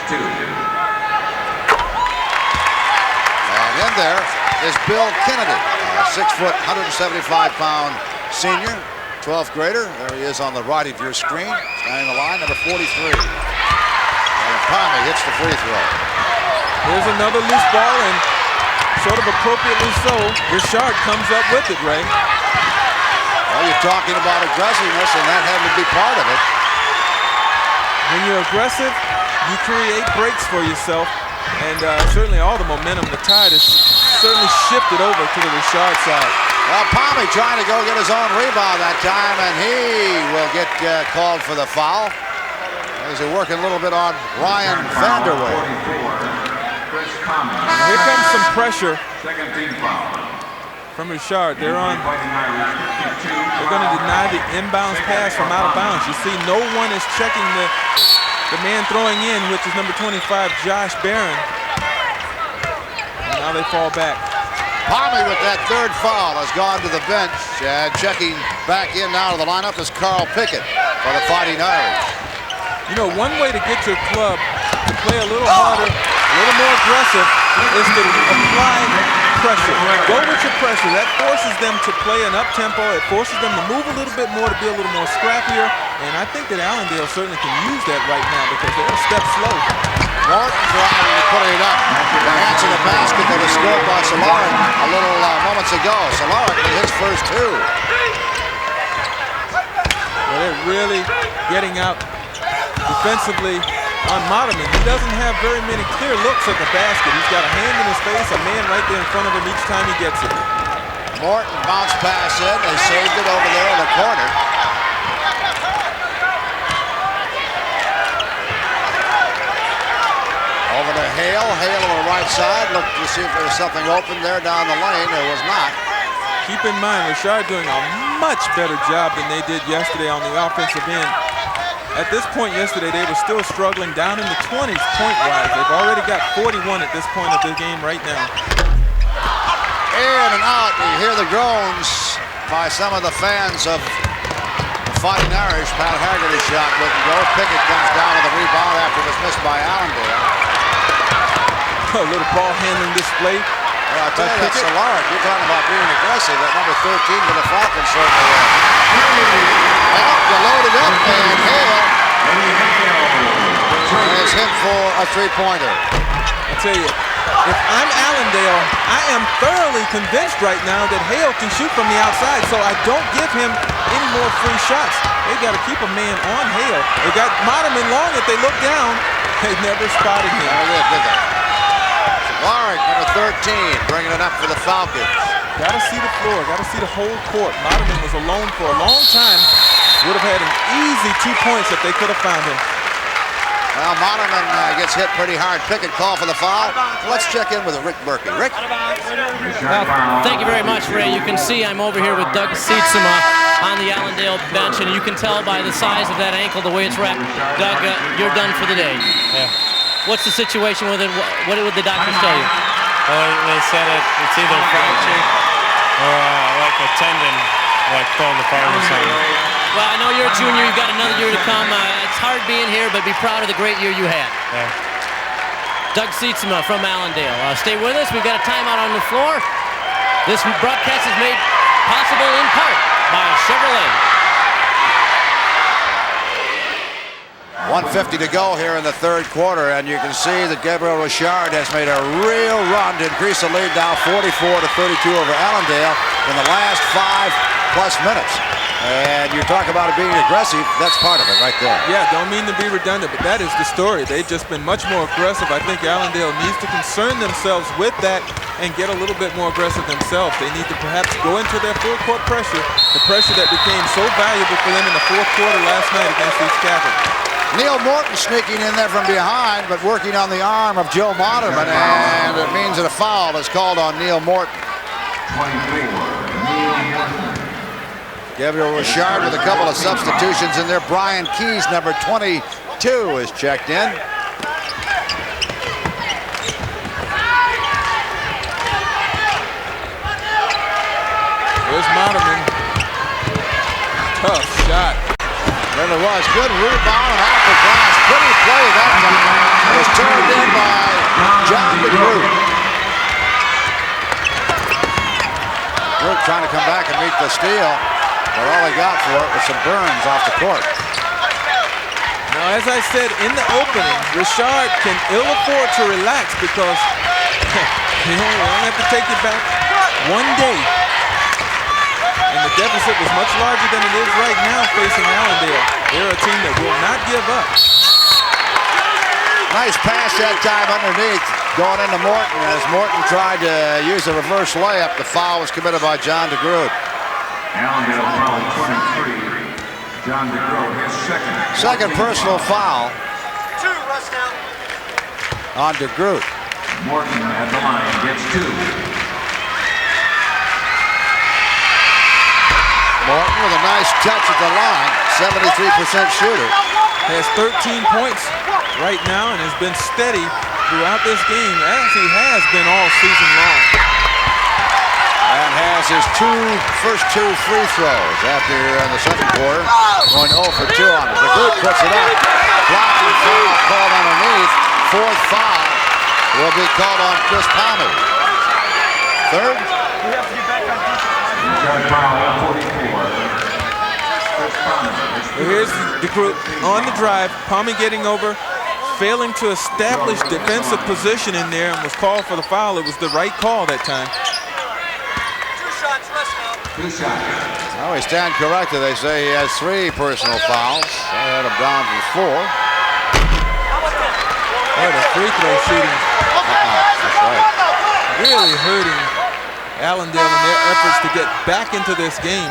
And in there is Bill Kennedy, a 6-foot, 175-pound senior, 12th grader. There he is on the right of your screen, standing in the line, number 43. And Pomey hits the free throw. Here's another loose ball, and sort of appropriately so, Richard comes up with it, Ray. Well, you're talking about aggressiveness, and that had to be part of it. When you're aggressive, you create breaks for yourself, and certainly all the momentum, the tide has certainly shifted over to the Richard side. Well, Pomey trying to go get his own rebound that time, and he will get called for the foul. As they're working a little bit on Ryan Vanderway. Here comes some pressure from Richard. They're going to deny the inbounds pass from out of bounds. You see, no one is checking the man throwing in, which is number 25, Josh Barron. And now they fall back. Pomey with that third foul has gone to the bench, and checking back in now to the lineup is Carl Pickett for the Fighting Irish. You know, one way to get your club to play a little harder, a little more aggressive, is to apply pressure. Go with your pressure. That forces them to play an up-tempo. It forces them to move a little bit more, to be a little more scrappier. And I think that Allendale certainly can use that right now because they're a step slow. Morton driving and putting it up. The answer to the basket that was scored by Solaric a little moments ago. Solaric with his first two. Well, they're really getting out defensively on Modderman. He doesn't have very many clear looks at the basket. He's got a hand in his face, a man right there in front of him each time he gets it. Morton bounced pass in. They saved it over there in the corner. Over to Hale. Hale on the right side. Looked to see if there was something open there down the lane. There was not. Keep in mind, Richard doing a much better job than they did yesterday on the offensive end. At this point yesterday, they were still struggling down in the 20s point-wise. They've already got 41 at this point of the game right now. In and out. You hear the groans by some of the fans of the Fighting Irish. Pat Haggerty's shot wouldn't go. Pickett comes down with a rebound after it was missed by Allendale. A little ball handling display. Well, I'll tell you, that's Solaric. You're talking about being aggressive. That number 13 for the Falcons certainly was. Well, you loaded up, and Hale is hit for a three-pointer. I tell you, if I'm Allendale, I am thoroughly convinced right now that Hale can shoot from the outside, so I don't give him any more free shots. They got to keep a man on Hale. They got Modderman long. If they look down, they never spotted him. Did they? Solaric, number 13, bringing it up for the Falcons. Got to see the floor, got to see the whole court. Modderman was alone for a long time. Would have had an easy 2 points if they could have found him. Well, Modderman gets hit pretty hard. Pickett call for the foul. Let's check in with Rick Berkey. Rick? Well, thank you very much, Ray. You can see I'm over here with Doug Sietsema on the Allendale bench, and you can tell by the size of that ankle, the way it's wrapped. Doug, you're done for the day. Yeah. What's the situation with it? What did the doctors tell you? Well, they said it's either fracture or like a tendon, like pulling apart or something. Well, I know you're a junior. You've got another year to come. It's hard being here, but be proud of the great year you had. Yeah. Doug Sietsema from Allendale. Stay with us. We've got a timeout on the floor. This broadcast is made possible in part by Chevrolet. 1:50 to go here in the third quarter, and you can see that Gabriel Richard has made a real run to increase the lead now 44-32 over Allendale in the last 5+ minutes. And you talk about it being aggressive, that's part of it right there. Yeah, don't mean to be redundant, but that is the story. They've just been much more aggressive. I think Allendale needs to concern themselves with that and get a little bit more aggressive themselves. They need to perhaps go into their full court pressure, the pressure that became so valuable for them in the fourth quarter last night against East Catholic. Neal Morton sneaking in there from behind, but working on the arm of Joe Modderman, and it means that a foul is called on Neal Morton. 24, Neal Morton. Gabriel Richard with a couple of substitutions in there. Brian Keys, number 22, is checked in. There's Modderman. Tough shot. There it was. Good rebound and off the glass. Pretty play that time. It was turned in by John DeGroot. DeGroot trying to come back and meet the steal. But all he got for it was some burns off the court. Now, as I said in the opening, Richard can ill afford to relax because you don't have to take it back one day. And the deficit was much larger than it is right now facing Allendale. They're a team that will not give up. Nice pass that time underneath, going into Morton. As Morton tried to use a reverse layup, the foul was committed by John DeGroot. Allendale foul 23. John DeGroot, his second personal foul on DeGroot. Morton at the line gets 2. Morton with a nice touch at the line, 73% shooter. Has 13 points right now and has been steady throughout this game, as he has been all season long. And has his first two free throws after in the second quarter, going 0 for 2 on it. DeGroot puts it up. Blocking foul called underneath. Fourth foul will be called on Chris Pomey. Third. We have to get back on defense. Here's DeGroot on the drive. Pomey getting over, failing to establish defensive position in there, and was called for the foul. It was the right call that time. Now we stand corrected. They say he has 3 personal fouls. They had him down for 4. Oh, the free throw shooting. That's right. Really hurting Allendale in their efforts to get back into this game.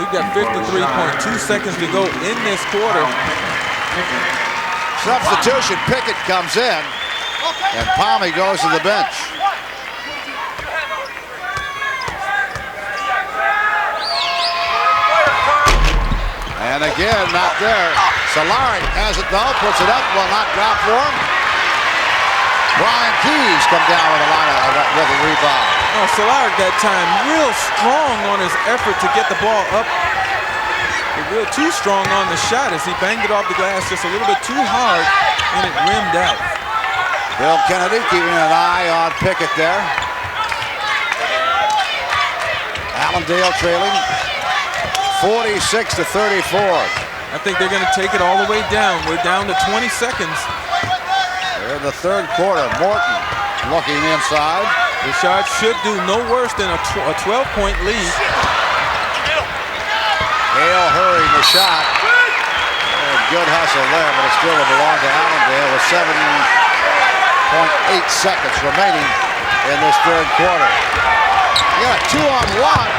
We've got 53.2 seconds to go in this quarter. Substitution, Pickett comes in, and Pomey goes to the bench. And again, not there. Solari has it though, puts it up, will not drop for him. Brian Keys come down with a with a rebound. Oh, Solari that time real strong on his effort to get the ball up. Real too strong on the shot as he banged it off the glass just a little bit too hard, and it rimmed out. Bill Kennedy keeping an eye on Pickett there. Allendale trailing 46-34. I think they're going to take it all the way down. We're down to 20 seconds. They're in the third quarter. Morton looking inside. Richard should do no worse than a 12-point lead. Hale hurrying the shot. Good hustle there, but it still will belong to Allendale with 7.8 seconds remaining in this third quarter. Yeah, 2-on-1.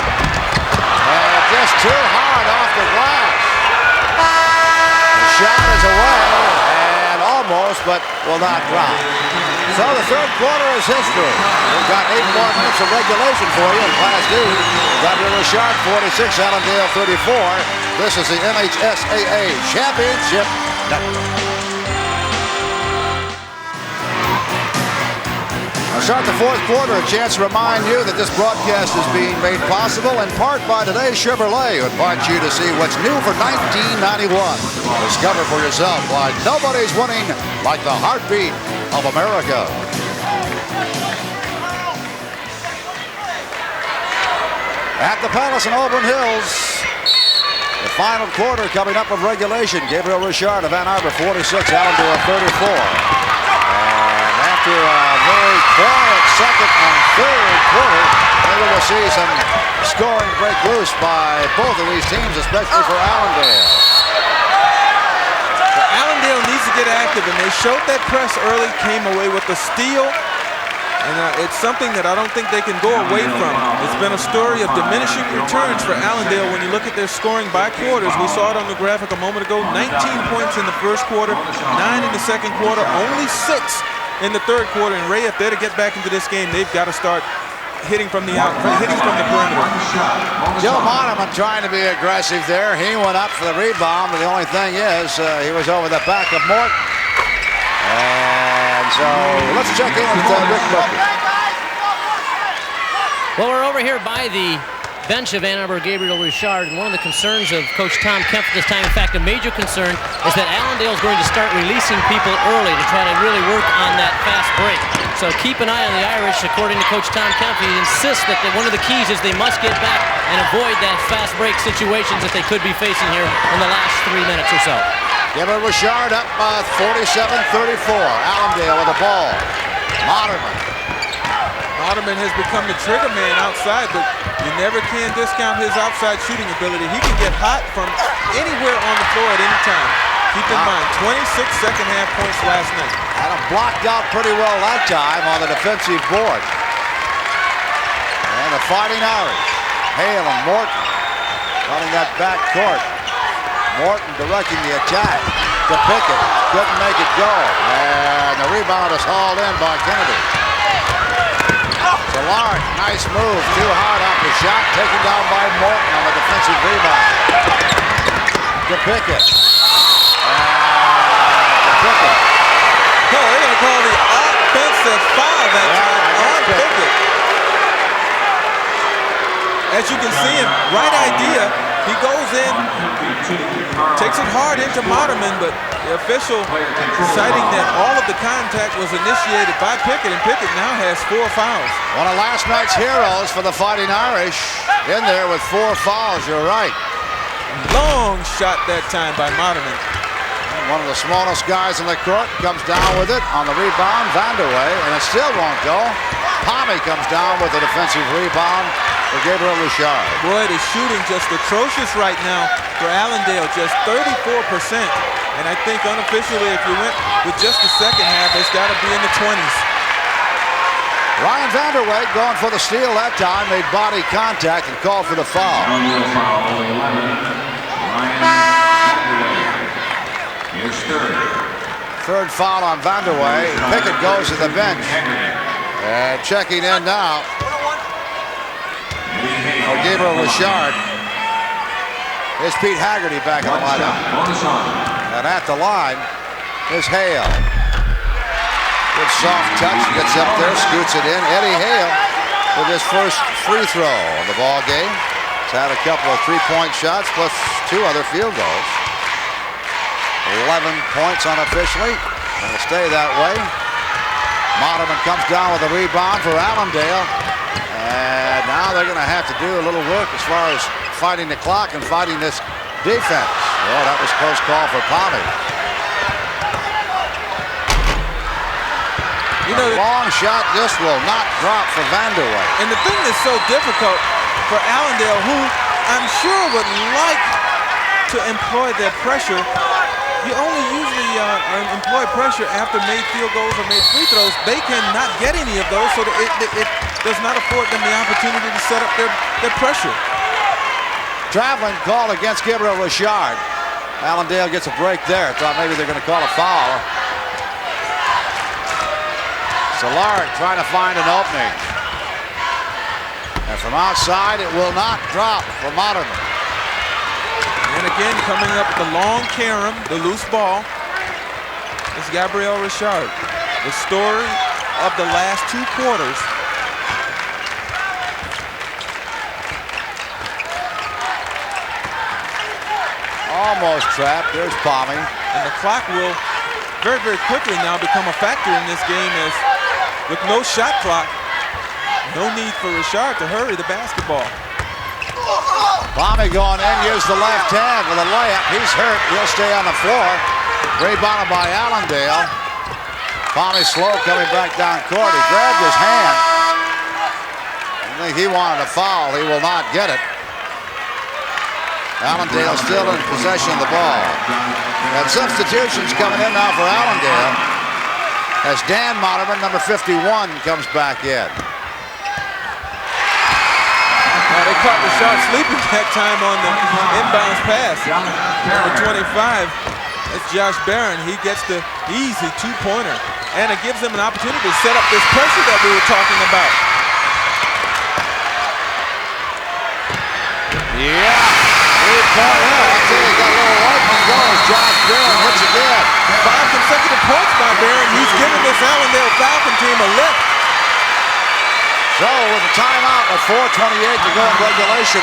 And just too hard off the glass. The shot is away and almost, but will not drop. So the third quarter is history. We've got 8 more minutes of regulation for you in Class D. Gabriel Richard 46, Allendale 34. This is the MHSAA Championship Network. I'll start the fourth quarter, a chance to remind you that this broadcast is being made possible in part by today's Chevrolet, who invites you to see what's new for 1991. Discover for yourself why nobody's winning like the heartbeat of America. At the Palace in Auburn Hills, The final quarter coming up of regulation. Gabriel Richard of Ann Arbor 46, Allendale 34. And after a very quiet second and third quarter, maybe we'll see some scoring break loose by both of these teams, especially for Allendale. Allendale needs to get active, and they showed that press early, came away with a steal. And it's something that I don't think they can go away from. It's been a story of diminishing returns for Allendale when you look at their scoring by quarters. We saw it on the graphic a moment ago. 19 points in the first quarter, 9 in the second quarter, only 6 in the third quarter. And Ray, if they're to get back into this game, they've got to start hitting from the perimeter. Joe Modderman trying to be aggressive there. He went up for the rebound, but the only thing is he was over the back of Morton. And so let's check in with Rick Berkey. Well, we're over here by the bench of Ann Arbor Gabriel Richard, and one of the concerns of Coach Tom Kemp at this time, in fact, a major concern, is that Allendale is going to start releasing people early to try to really work on that fast break. So keep an eye on the Irish, according to Coach Tom Kemp. He insists that one of the keys is they must get back and avoid that fast break situations that they could be facing here in the last 3 minutes or so. Gabriel Richard up 47-34. Allendale with the ball. Modderman has become the trigger man outside, but you never can discount his outside shooting ability. He can get hot from anywhere on the floor at any time. Keep in mind, 26 second half points last night. Had him blocked out pretty well that time on the defensive board. And the Fighting Irish. Hale and Morton running that back court. Morton directing the attack to Pickett. Couldn't make it go. And the rebound is hauled in by Kennedy. Lark, nice move. Too hard off the shot. Taken down by Morton on the defensive rebound. To Pickett. Oh, they're going to call the offensive foul that time on Pickett. As you can see him, right idea. He goes in, takes it hard into Modderman, but the official citing that all of the contact was initiated by Pickett, and Pickett now has 4 fouls. One of last night's heroes for the Fighting Irish in there with 4 fouls, you're right. Long shot that time by Modderman. One of the smallest guys in the court comes down with it on the rebound, Vanderway, and it still won't go. Pomey comes down with the defensive rebound for Gabriel Richard. Boy, the shooting just atrocious right now for Allendale, just 34%. And I think unofficially, if you went with just the second half, it's got to be in the 20s. Ryan Vanderway going for the steal that time, made body contact and called for the foul. Third foul on Vanderway. Pickett goes to the bench. And checking in now for Gabriel Richard is Pete Haggerty back in the lineup. And at the line is Hale. Good soft touch, gets up there, scoots it in. Eddie Hale with his first free throw of the ball game. He's had a couple of three-point shots plus 2 other field goals. 11 points unofficially, and will stay that way. Modderman comes down with a rebound for Allendale. And now they're going to have to do a little work as far as fighting the clock and fighting this defense. Oh, that was a close call for Pomey. You know, long shot just will not drop for Vanderway. And the thing that's so difficult for Allendale, who I'm sure would like to employ their pressure, you only usually employ pressure after made field goals or made free throws. They cannot get any of those, so it does not afford them the opportunity to set up their pressure. Traveling call against Gabriel Richard. Allendale gets a break there. Thought maybe they're going to call a foul. Solaric trying to find an opening. And from outside, it will not drop for Modderman. And again, coming up with the long carom, the loose ball, is Gabriel Richard. The story of the last 2 quarters. Almost trapped. There's Pomey. And the clock will very, very quickly now become a factor in this game, as with no shot clock, no need for Richard to hurry the basketball. Pomey going in, used the left hand with a layup. He's hurt. He'll stay on the floor. Rebounded by Allendale. Pomey slow coming back down court. He grabbed his hand. I think he wanted a foul. He will not get it. Allendale still in possession of the ball. And substitutions coming in now for Allendale as Dan Modderman, number 51, comes back in. They caught Richard sleeping that time on the inbounds pass. Number 25, that's Josh Barron. He gets the easy two-pointer. And it gives him an opportunity to set up this pressure that we were talking about. Yeah. 3-point. I tell you, got a little lightning goes. Josh Barron hits again. 5 consecutive points by Barron. He's given this Allendale Falcon team a lift. So with a timeout with 4:28 to go in regulation,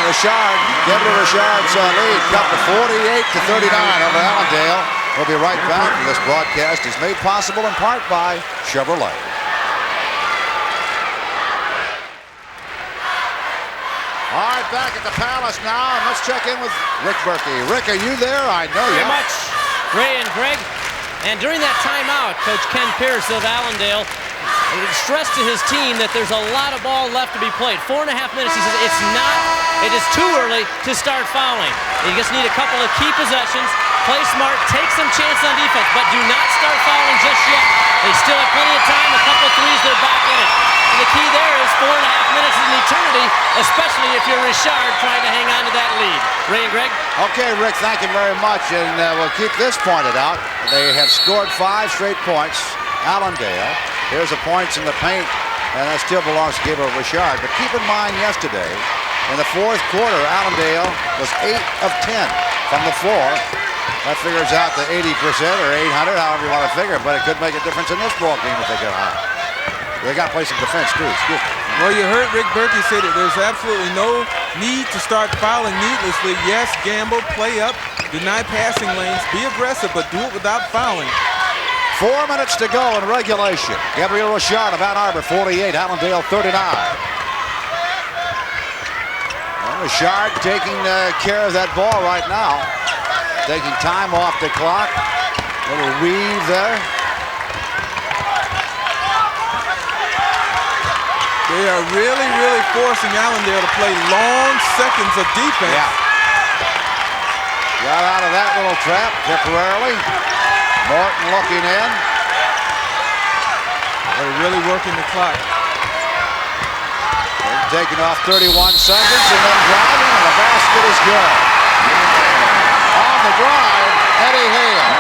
Gabriel Richard's lead cut to 48-39 over Allendale. We'll be right back. This broadcast is made possible in part by Chevrolet. All right, back at the Palace now, and let's check in with Rick Berkey. Rick, are you there? I know you. Very much, Ray and Greg. And during that timeout, Coach Ken Pierce of Allendale stressed to his team that there's a lot of ball left to be played. 4.5 minutes. He says it is too early to start fouling. You just need a couple of key possessions. Play smart, take some chances on defense, but do not start fouling just yet. They still have plenty of time. A couple of threes, they're back in it. And the key there is 4.5 minutes is an eternity, especially if you're Richard trying to hang on to that lead. Ray and Greg? Okay, Rick, thank you very much. And we'll keep this pointed out. They have scored 5 straight points. Allendale. Here's the points in the paint, and that still belongs to Gabriel Richard. But keep in mind yesterday, in the 4th quarter, Allendale was 8 of 10 from the floor. That figures out to 80% or 800, however you want to figure, but it could make a difference in this ball game if they get hot. They got to play some defense, too. Excuse me. Well, you heard Rick Berkey say that there's absolutely no need to start fouling needlessly. Yes, gamble, play up, deny passing lanes, be aggressive, but do it without fouling. 4 minutes to go in regulation. Gabriel Richard of Ann Arbor, 48, Allendale, 39. Well, Richard taking care of that ball right now. Taking time off the clock. Little weave there. They are really, really forcing Allendale to play long seconds of defense. Yeah. Got out of that little trap temporarily. Morton looking in. They're really working the clock. They're taking off 31 seconds and then driving, and the basket is good. On the drive, Eddie Hale.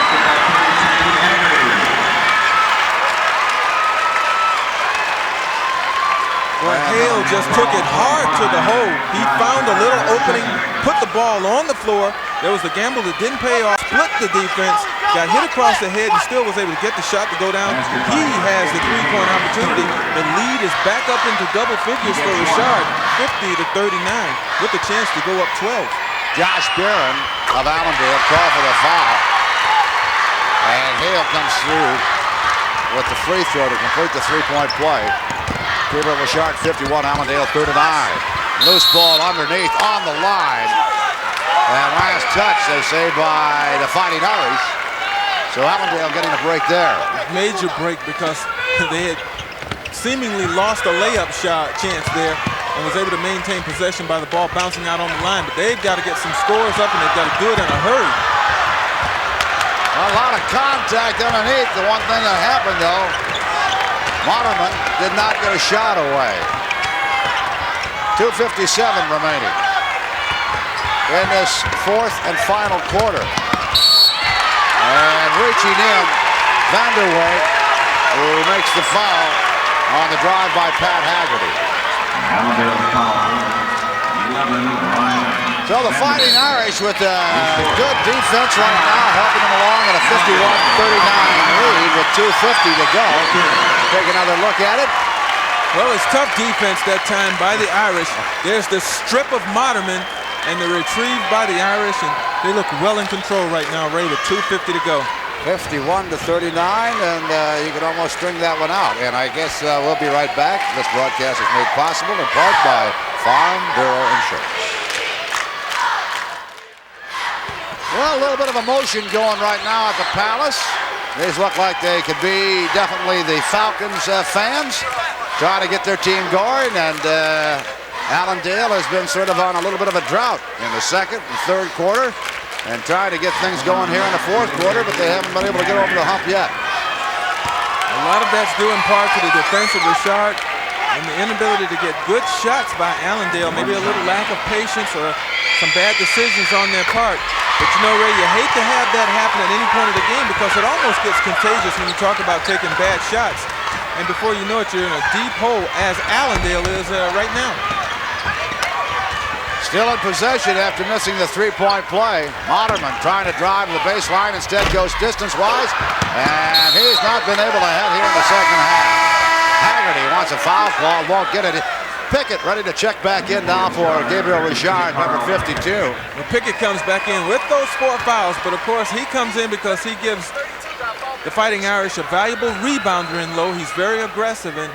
Well, Hale just took it hard to the hole. He found a little opening, put the ball on the floor. There was a gamble that didn't pay off, split the defense, got hit across the head, and still was able to get the shot to go down. He has the three-point opportunity. The lead is back up into double figures for Richard, 50-39, with a chance to go up 12. Josh Barron of Allendale called for the foul. And Hale comes through with the free throw to complete the three-point play. Gabriel Richard, 51, Allendale, 39. Loose ball underneath on the line. And last touch, they say, by the Fighting Irish. So Allendale getting a break there. Major break because they had seemingly lost a layup shot chance there and was able to maintain possession by the ball bouncing out on the line. But they've got to get some scores up, and they've got to do it in a hurry. A lot of contact underneath. The one thing that happened, though, Modderman did not get a shot away. 2:57 remaining in this 4th and final quarter. And reaching in, Vanderweg, who makes the foul on the drive by Pat Haggerty. So the Fighting Irish with a good defense right now, helping them along at a 51-39 lead with 2:50 to go. Take another look at it. Well, it's tough defense that time by the Irish. There's the strip of Modderman and the retrieve by the Irish, and they look well in control right now, Ray, with 2:50 to go. 51-39, and you can almost string that one out. And I guess we'll be right back. This broadcast is made possible in part by Farm Bureau Insurance. Well, a little bit of emotion going right now at the Palace. These look like they could be definitely the Falcons fans trying to get their team going, and Allendale has been sort of on a little bit of a drought in the second and third quarter and trying to get things going here in the fourth quarter, but they haven't been able to get over the hump yet. A lot of that's due in part to the defense of Richard and the inability to get good shots by Allendale, maybe a little lack of patience or some bad decisions on their part. But you know, Ray, you hate to have that happen at any point of the game because it almost gets contagious when you talk about taking bad shots. And before you know it, you're in a deep hole, as Allendale is right now. Still in possession after missing the three-point play. Modderman trying to drive to the baseline, instead goes distance-wise, and he's not been able to head here in the second half. Haggerty wants a foul call, won't get it. Pickett ready to check back in now for Gabriel Richard, number 52. Well, Pickett comes back in with those 4 fouls, but of course he comes in because he gives the Fighting Irish a valuable rebounder in low. He's very aggressive, and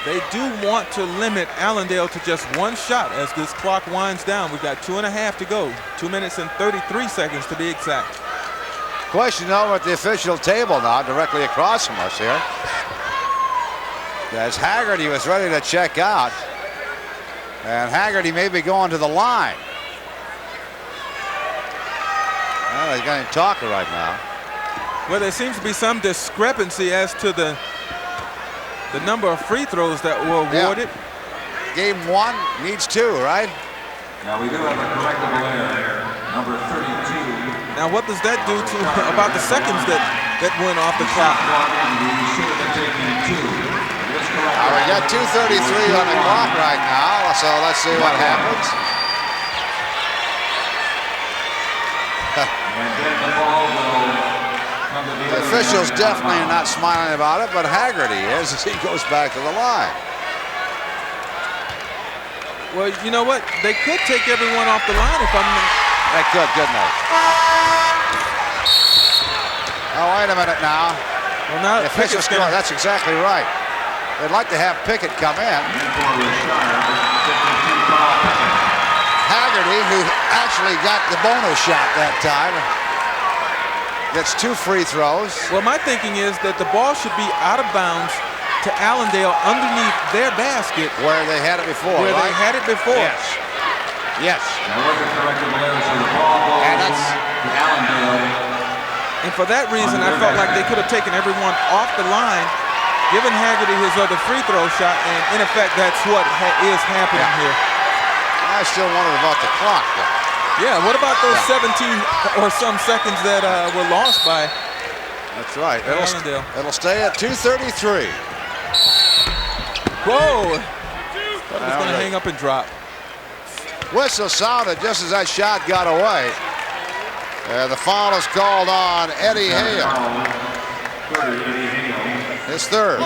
they do want to limit Allendale to just 1 shot as this clock winds down. We've got 2.5 to go, 2 minutes and 33 seconds to be exact. Question over at the official table now, directly across from us here. As Haggerty was ready to check out. And Haggerty may be going to the line. Well, he's getting talker right now. Well, there seems to be some discrepancy as to the number of free throws that were awarded. Yeah. Game 1 needs 2, right? Now we do have a correctable error, number 32. Now what does that do to about the seconds that went off the clock? We should have been taking 2. We got 2:33 on the clock right now, so let's see what happens. The officials definitely are not smiling about it, but Haggerty is as he goes back to the line. Well, you know what? They could take everyone off the line if I'm... They could, couldn't they? Oh, wait a minute now. Well, now the officials, that's exactly right. They'd like to have Pickett come in. Haggerty, who actually got the bonus shot that time, gets 2 free throws. Well, my thinking is that the ball should be out of bounds to Allendale underneath their basket. Where they had it before, Where right? they had it before. Yes. Yes. And that's Allendale. And for that reason, I felt like they could have taken everyone off the line, given Haggerty his other free throw shot, and in effect, that's what is happening here. I still wonder about the clock, though. Yeah, what about those 17 or some seconds that were lost by That's right. Allendale? It'll stay at 2:33. Whoa! Thought it was going to hang up and drop. Whistle sounded just as that shot got away. The foul is called on Eddie Hale. His third.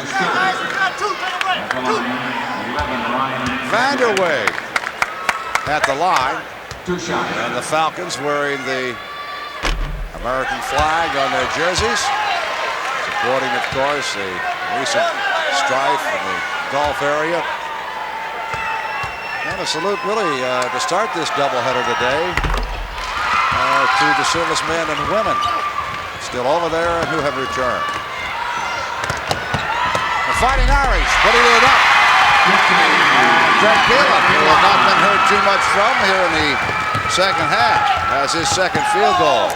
Vanderweg at the line. And the Falcons wearing the American flag on their jerseys, supporting, of course, the recent strife in the Gulf area. And a salute, really, to start this doubleheader today to the servicemen and women still over there and who have returned. The Fighting Irish putting it up. Greg Caleb, who has not been heard too much from here in the second half, has his second field goal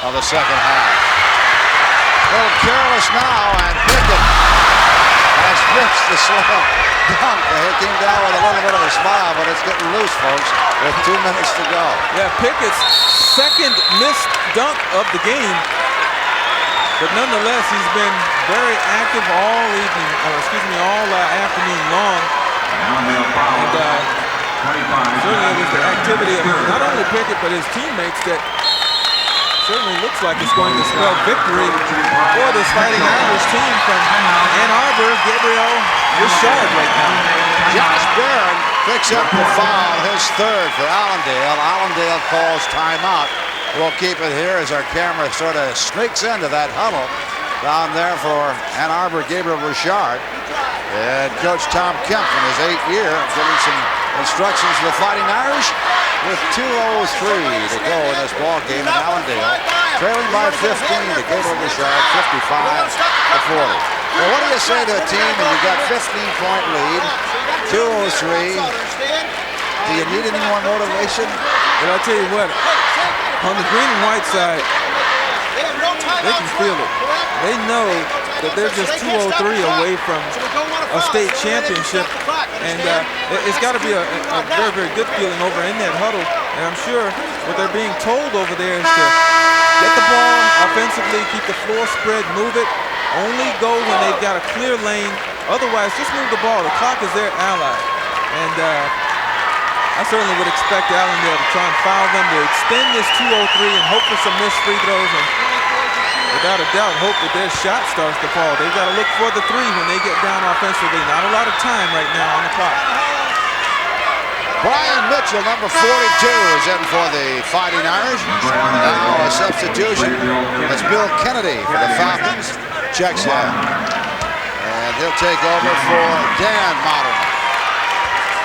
of the second half. A little careless now, and Pickett has missed the slam dunk. He came down with a little bit of a smile, but it's getting loose, folks, with 2 minutes to go. Yeah, Pickett's second missed dunk of the game. But nonetheless, he's been very active all evening, all afternoon long. And certainly it was the activity of not only Pickett, but his teammates that certainly looks like it's going to spell victory for this Fighting Irish team from Ann Arbor Gabriel Richard right now. Josh Barron picks up the foul, his third for Allendale. Allendale calls timeout. We'll keep it here as our camera sort of sneaks into that huddle down there for Ann Arbor Gabriel Richard. And Coach Tom Kemp in his 8th year giving some instructions to the Fighting Irish. with 2:03 to go in this ball game in Allendale, trailing by 15 to Gabriel Richard, 55-40. Well, what do you say to a team when you got 15-point lead, 2:03? Do you need any more motivation? But I'll tell you what, on the green and white side, they can feel it. They know that they're just 2:03 away from a state championship, and it's got to be a very, very good feeling over in that huddle. And I'm sure what they're being told over there is to get the ball offensively, keep the floor spread, move it. Only go when they've got a clear lane. Otherwise, just move the ball. The clock is their ally. And I certainly would expect Allendale to try and foul them to extend this 2:03 and hope for some missed free throws. And without a doubt, hope that their shot starts to fall. They've got to look for the three when they get down offensively. Not a lot of time right now on the clock. Brian Mitchell, number 42, is in for the Fighting Irish. Now a substitution. That's Bill Kennedy for the Falcons. Checks in. And he'll take over for Dan Modderman.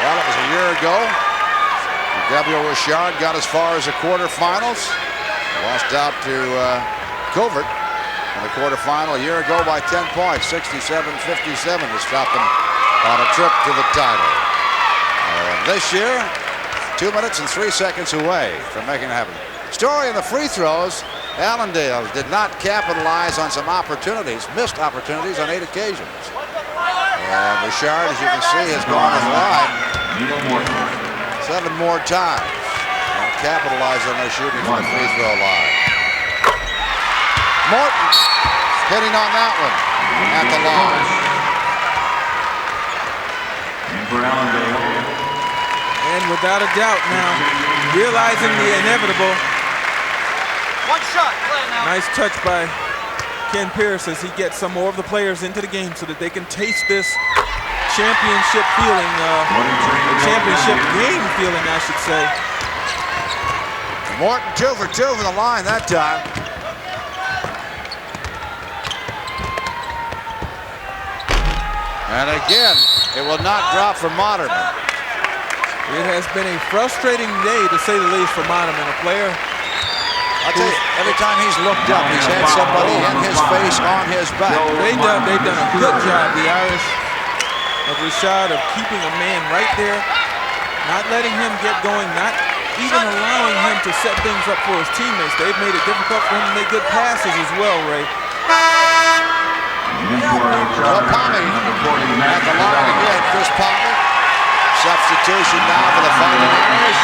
Well, it was a year ago. Gabriel Richard got as far as the quarterfinals. Lost out to Covert in the quarterfinal a year ago by 10 points, 67-57 to stop them on a trip to the title. This year, 2 minutes and 3 seconds away from making it happen. Story in the free throws, Allendale did not capitalize on some opportunities, missed opportunities on 8 occasions. And Richard, as you can see, has gone as line 7 more times and capitalized on their shooting from the free throw line. Morton hitting on that one at the line. And for Allendale. And without a doubt now, realizing the inevitable. One shot, play now. Nice touch by Ken Pierce as he gets some more of the players into the game so that they can taste this championship feeling, championship game feeling, I should say. Morton 2 for 2 from the line that time. And again, it will not drop for Modderman. It has been a frustrating day, to say the least, for Modderman, a player. I'll tell you, every time he's looked up, he's had somebody in his face, on his back. They've done a good job, the Irish, of Richard, of keeping a man right there, not letting him get going, not even allowing him to set things up for his teammates. They've made it difficult for him to make good passes as well, Ray. Joe Pomey at the line again, Chris Pomey. Substitution now for the Fighting Irish.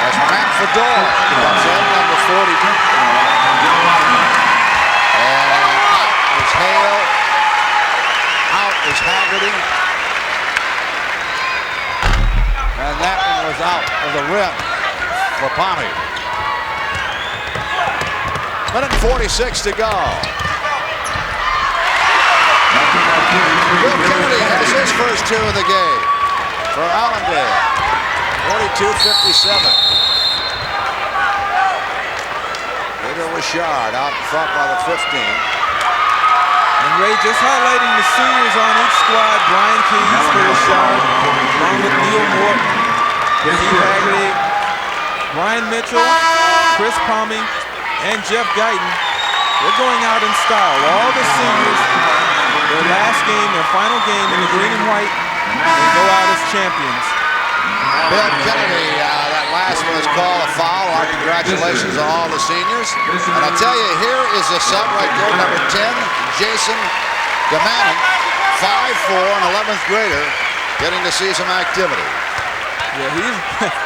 As Matt Fedor comes in, number 40. And out is Hale. Out is Haggerty. And that one was out of the rim for Pomey. Minute and 46 to go. Bill Kennedy has his first 2 of the game for Allendale, 42-57. Gabriel Richard out in front by the 15. And Ray, just highlighting the seniors on each squad: Brian Keys for Richard, along with Neal Morton, Steve Haggerty, Brian Mitchell, Chris Pomey, and Jeff Guyton. They're going out in style. All the seniors, their last game, their final game in the green and white, they go out as champions. Bill Kennedy, that last one is called a foul. Our congratulations to all the seniors. And I tell you, here is the sub right there, number 10, Jason DeMannon, 5'4", an 11th grader, getting to see some activity. Yeah,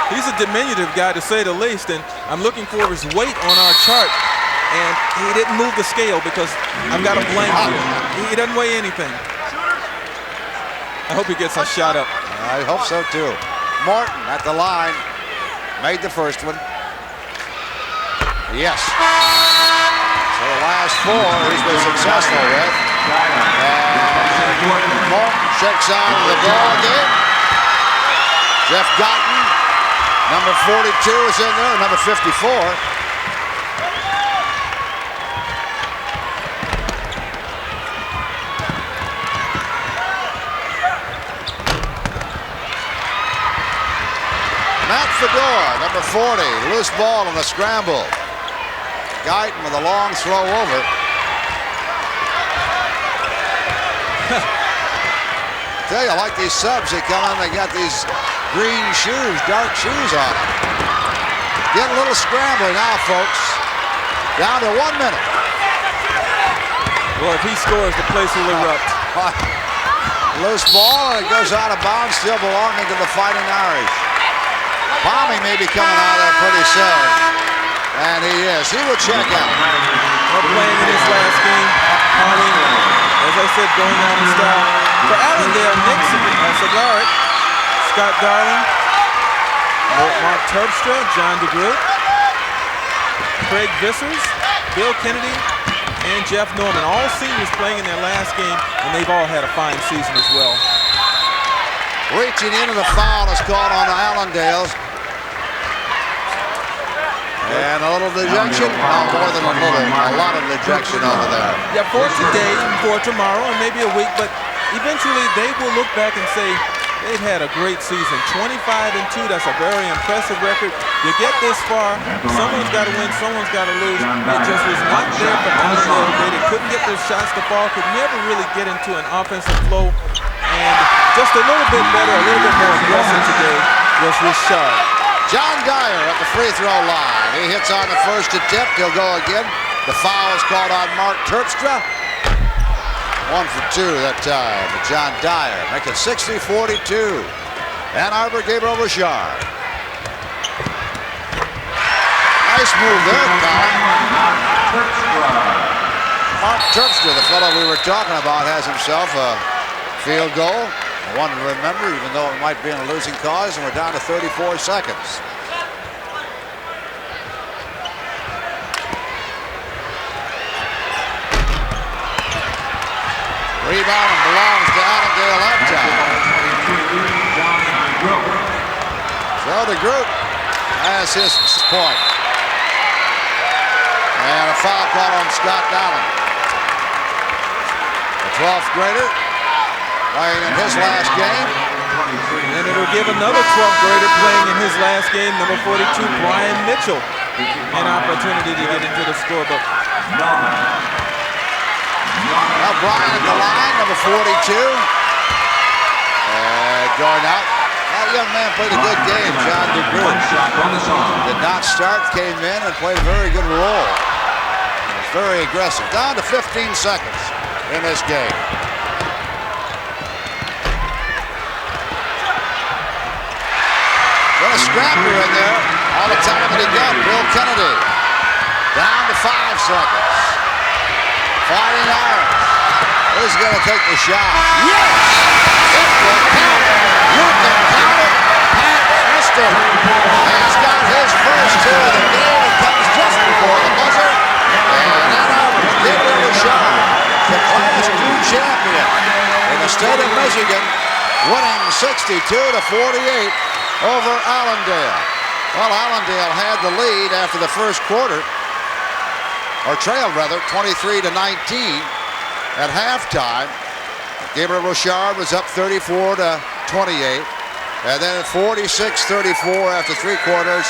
he's a diminutive guy, to say the least, and I'm looking for his weight on our chart. And he didn't move the scale because I've got a blank here. He doesn't weigh anything. I hope he gets a shot up. I hope so too. Morton at the line, made the first one. Yes. So the last 4 he's been successful with. And Morton checks out of the ball again. Jeff Guyton, number 42 is in there, number 54. Matt Fedora, number 40, loose ball on the scramble. Guyton with a long throw over. Tell you, I like these subs. They come in, they got these green shoes, dark shoes on them. Get a little scrambling now, folks. Down to 1 minute. Well, if he scores, the place will erupt. Loose ball, and it goes out of bounds, still belonging to the Fighting Irish. Pomey may be coming out of there pretty soon. And he is. He will check out. We're playing in his last game. Pomey, as I said, going out in style. For Allendale, Nixon, Sagard, Scott Darling, Mark Terpstra, John DeGroot, Craig Vissers, Bill Kennedy, and Jeff Norman. All seniors playing in their last game, and they've all had a fine season as well. Reaching into the foul is called on the Allendales. And a little dejection, no, more than a little, a lot of dejection over there. Yeah, for today, for tomorrow, and maybe a week, but eventually they will look back and say they've had a great season. 25-2, that's a very impressive record. You get this far, someone's got to win, someone's got to lose. It just was not there for Allendale today. They couldn't get their shots to fall, could never really get into an offensive flow. And just a little bit better, a little bit more aggressive today was Richard. John Dyer at the free throw line. He hits on the first attempt. He'll go again. The foul is called on Mark Terpstra. 1 for 2 that time. John Dyer make it 60-42. Ann Arbor Gabriel Richard. Nice move there, Tom. Mark Terpstra, the fellow we were talking about, has himself a field goal. One to remember, even though it might be in a losing cause, and we're down to 34 seconds. Rebound belongs to Allendale that time. So DeGroot has his point. And a foul call on Scott Dowling. The 12th grader. Playing in his last game. And it'll give another 12th grader playing in his last game, number 42, Brian Mitchell, an opportunity to get into the scorebook. Now Brian at the line, number 42. Going out. That young man played a good game, John DeGroot. Did not start, came in and played a very good role. Was very aggressive. Down to 15 seconds in this game. Got a scrapper in there. All the time that he got. Bill Kennedy. Down to 5 seconds. Fighting Irish. Who's going to take the shot? Yes! It will count. You can count it. Pat Preston has got his first 2 of the game. It comes just before the buzzer. And Ann Arbor Gabriel Richard, the Class 2 champion in the state of Michigan, winning 62-48. Over Allendale. Well, Allendale had the lead after the first quarter, or trailed rather, 23-19 at halftime. Gabriel Richard was up 34-28, and then 46-34 after 3 quarters,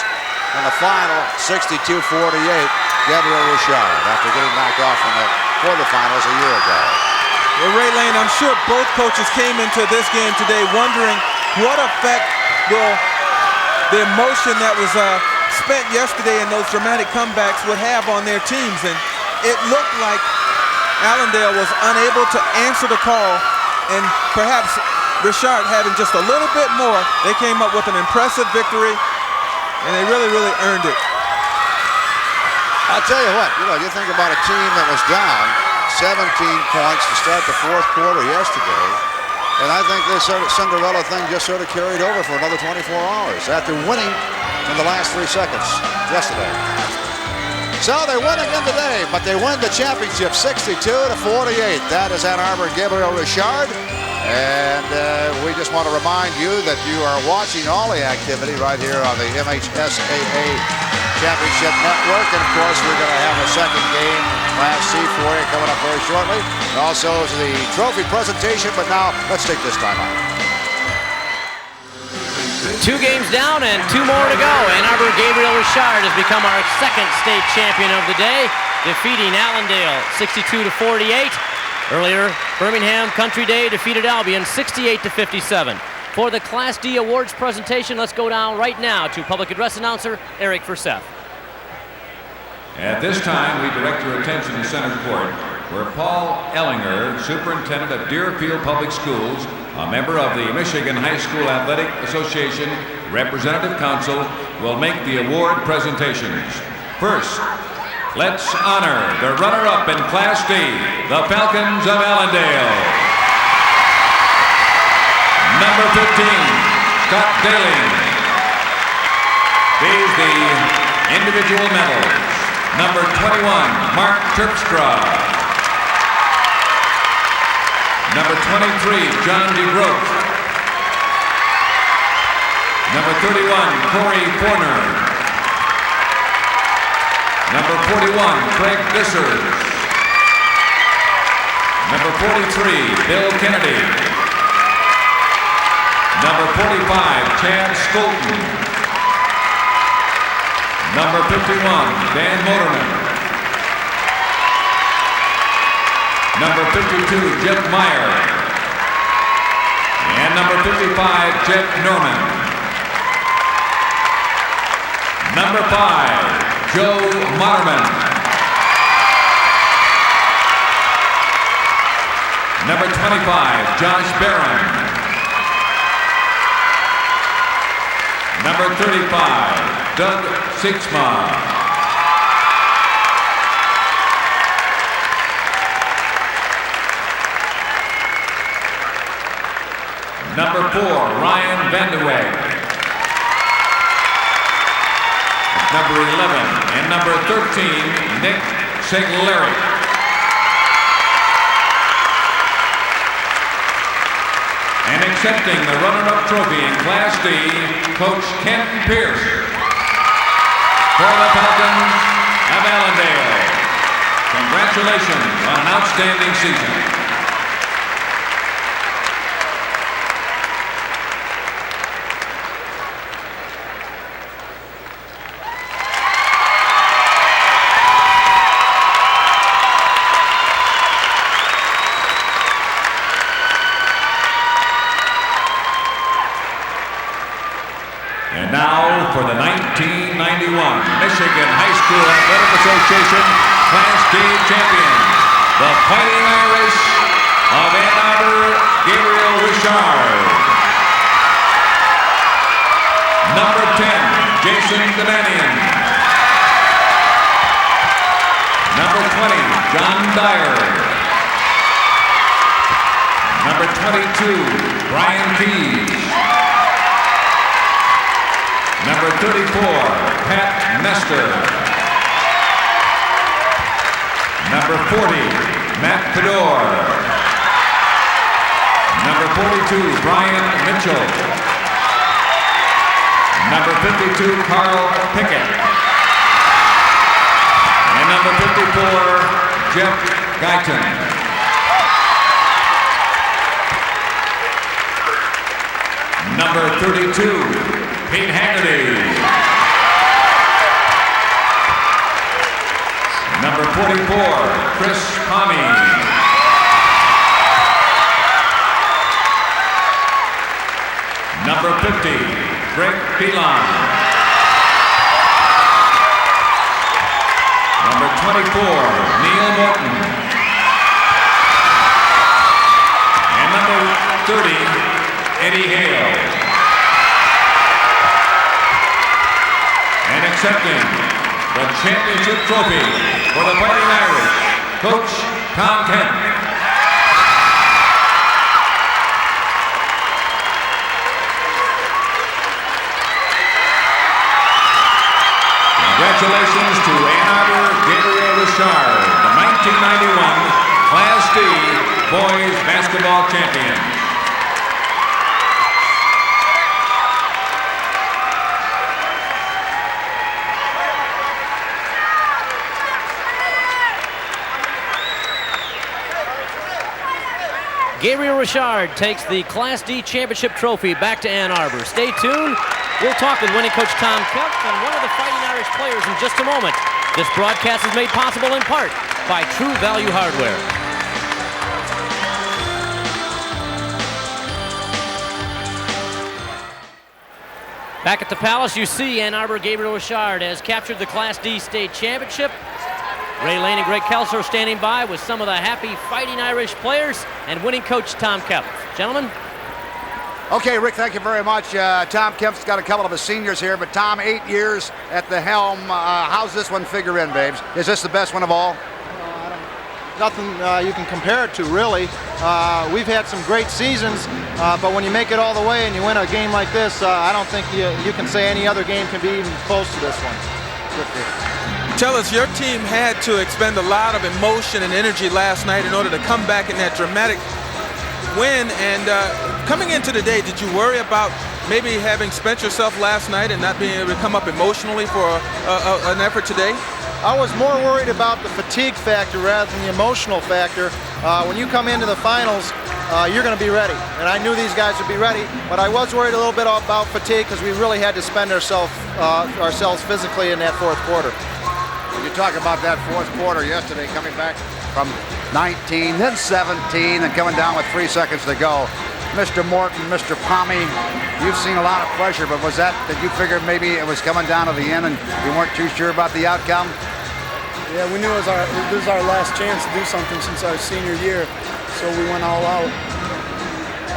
and the final 62-48. Gabriel Richard after getting knocked off in the quarterfinals a year ago. Well, Ray Lane, I'm sure both coaches came into this game today wondering what effect will the emotion that was spent yesterday in those dramatic comebacks would have on their teams. And it looked like Allendale was unable to answer the call, and perhaps Richard having just a little bit more, they came up with an impressive victory, and they really, really earned it. I'll tell you what, you think about a team that was down 17 points to start the 4th quarter yesterday. And I think this Cinderella thing just sort of carried over for another 24 hours after winning in the last 3 seconds yesterday. So they win again today, but they win the championship 62-48. That is Ann Arbor Gabriel Richard. And we just want to remind you that you are watching all the activity right here on the MHSAA Championship Network. And of course, we're going to have a second game, Class C for you, coming up very shortly. And also the trophy presentation, but now let's take this time out. 2 games down and 2 more to go. Ann Arbor Gabriel Richard has become our second state champion of the day, defeating Allendale 62-48. Earlier, Birmingham Country Day defeated Albion 68-57. For the Class D awards presentation, let's go down right now to public address announcer Eric Forseth. At this time, we direct your attention to Center Court, where Paul Ellinger, Superintendent of Deerfield Public Schools, a member of the Michigan High School Athletic Association Representative Council, will make the award presentations. First, let's honor the runner-up in Class D, the Falcons of Allendale. Number 15, Scott Daly. These the individual medals. Number 21, Mark Terpstra. Number 23, John DeGroat. Number 31, Corey Forner. Number 41, Craig Dissers. Number 43, Bill Kennedy. Number 45, Chad Skolton. Number 51, Dan Modderman. Number 52, Jeff Meyer. And number 55, Jeff Norman. Number 5, Joe Modderman. Number 25, Josh Barron. Number 35, Doug Sixma. Number 4, Ryan Vandeweghe. Number 11 and number 13, Nick Segleri. And accepting the runner-up trophy in Class D, Coach Ken Pierce for the Falcons of Allendale. Congratulations on an outstanding season. And now for the 1991 Michigan High School Athletic Association Class D champion, the Fighting Irish of Ann Arbor Gabriel Richard. Number 10, Jason Demanian. Number 20, John Dyer. Number 22, Brian Keys. Number 34, Pat Nestor. Number 40, Matt Fedor. Number 42, Brian Mitchell. Number 52, Carl Pickett. And number 54, Jeff Guyton. Number 32, Pete Haggerty. Number 44, Chris Pomey. Number 50, Greg Phelan. Number 24, Neal Morton. And number 30, Eddie Hale. And accepting the championship trophy for the Fighting Irish, Coach Tom Kent. Congratulations to Ann Arbor Gabriel Richard, the 1991 Class D boys basketball champion. Gabriel Richard takes the Class D championship trophy back to Ann Arbor. Stay tuned. We'll talk with winning coach Tom Kemp and one of the Fighting Irish players in just a moment. This broadcast is made possible in part by True Value Hardware. Back at the Palace, you see Ann Arbor Gabriel Richard has captured the Class D state championship. Ray Lane and Greg Kelser standing by with some of the happy Fighting Irish players and winning coach Tom Kemp. Gentlemen. Okay, Rick, thank you very much. Tom Kemp's got a couple of his seniors here, but Tom, 8 years at the helm. How's this one figure in, babes? Is this the best one of all? Nothing you can compare it to, really. We've had some great seasons, but when you make it all the way and you win a game like this, I don't think you can say any other game can be even close to this one. Tell us, your team had to expend a lot of emotion and energy last night in order to come back in that dramatic win. And coming into the day, did you worry about maybe having spent yourself last night and not being able to come up emotionally for an effort today? I was more worried about the fatigue factor rather than the emotional factor. When you come into the finals, you're going to be ready. And I knew these guys would be ready, but I was worried a little bit about fatigue because we really had to spend ourselves physically in that fourth quarter. You talk about that fourth quarter yesterday, coming back from 19, then 17, and coming down with 3 seconds to go. Mr. Morton, Mr. Pomey, you've seen a lot of pressure, but was that you figured maybe it was coming down to the end and you weren't too sure about the outcome? Yeah, we knew this was our last chance to do something since our senior year, so we went all out.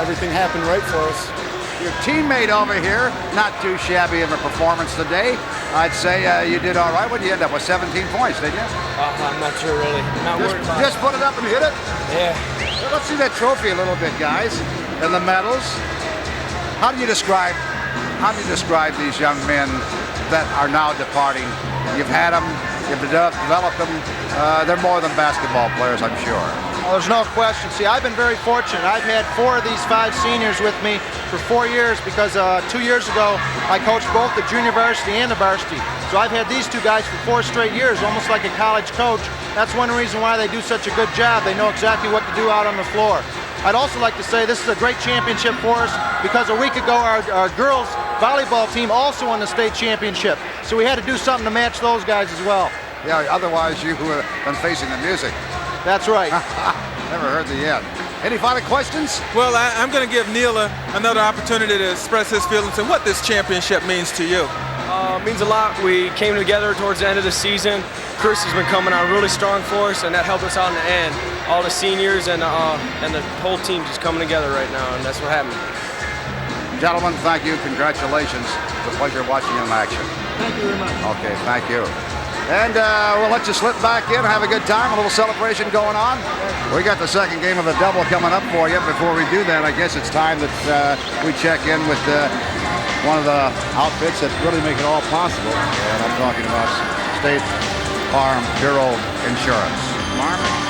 Everything happened right for us. Your teammate over here, not too shabby of a performance today. I'd say you did all right. What did you end up with? 17 points, didn't you? I'm not sure, really. Not worried about just put it up and hit it? Yeah. Well, let's see that trophy a little bit, guys, and the medals. How do you describe these young men that are now departing? You've had them, you've developed them. They're more than basketball players, I'm sure. Well, there's no question. See, I've been very fortunate. I've had 4 of these 5 seniors with me for 4 years because 2 years ago I coached both the junior varsity and the varsity. So I've had these 2 guys for 4 straight years, almost like a college coach. That's one reason why they do such a good job. They know exactly what to do out on the floor. I'd also like to say this is a great championship for us because a week ago our girls volleyball team also won the state championship. So we had to do something to match those guys as well. Yeah, otherwise you would have been facing the music. That's right. Never heard the end. Any final questions? Well, I'm going to give Neal another opportunity to express his feelings and what this championship means to you. It means a lot. We came together towards the end of the season. Chris has been coming out really strong for us, and that helped us out in the end. All the seniors and the whole team just coming together right now, and that's what happened. Gentlemen, thank you. Congratulations. It's a pleasure watching you in action. Thank you very much. Okay, thank you. And we'll let you slip back in, have a good time, a little celebration going on. We got the second game of the double coming up for you. Before we do that, I guess it's time that we check in with one of the outfits that really make it all possible. And I'm talking about State Farm Bureau Insurance. Marmon?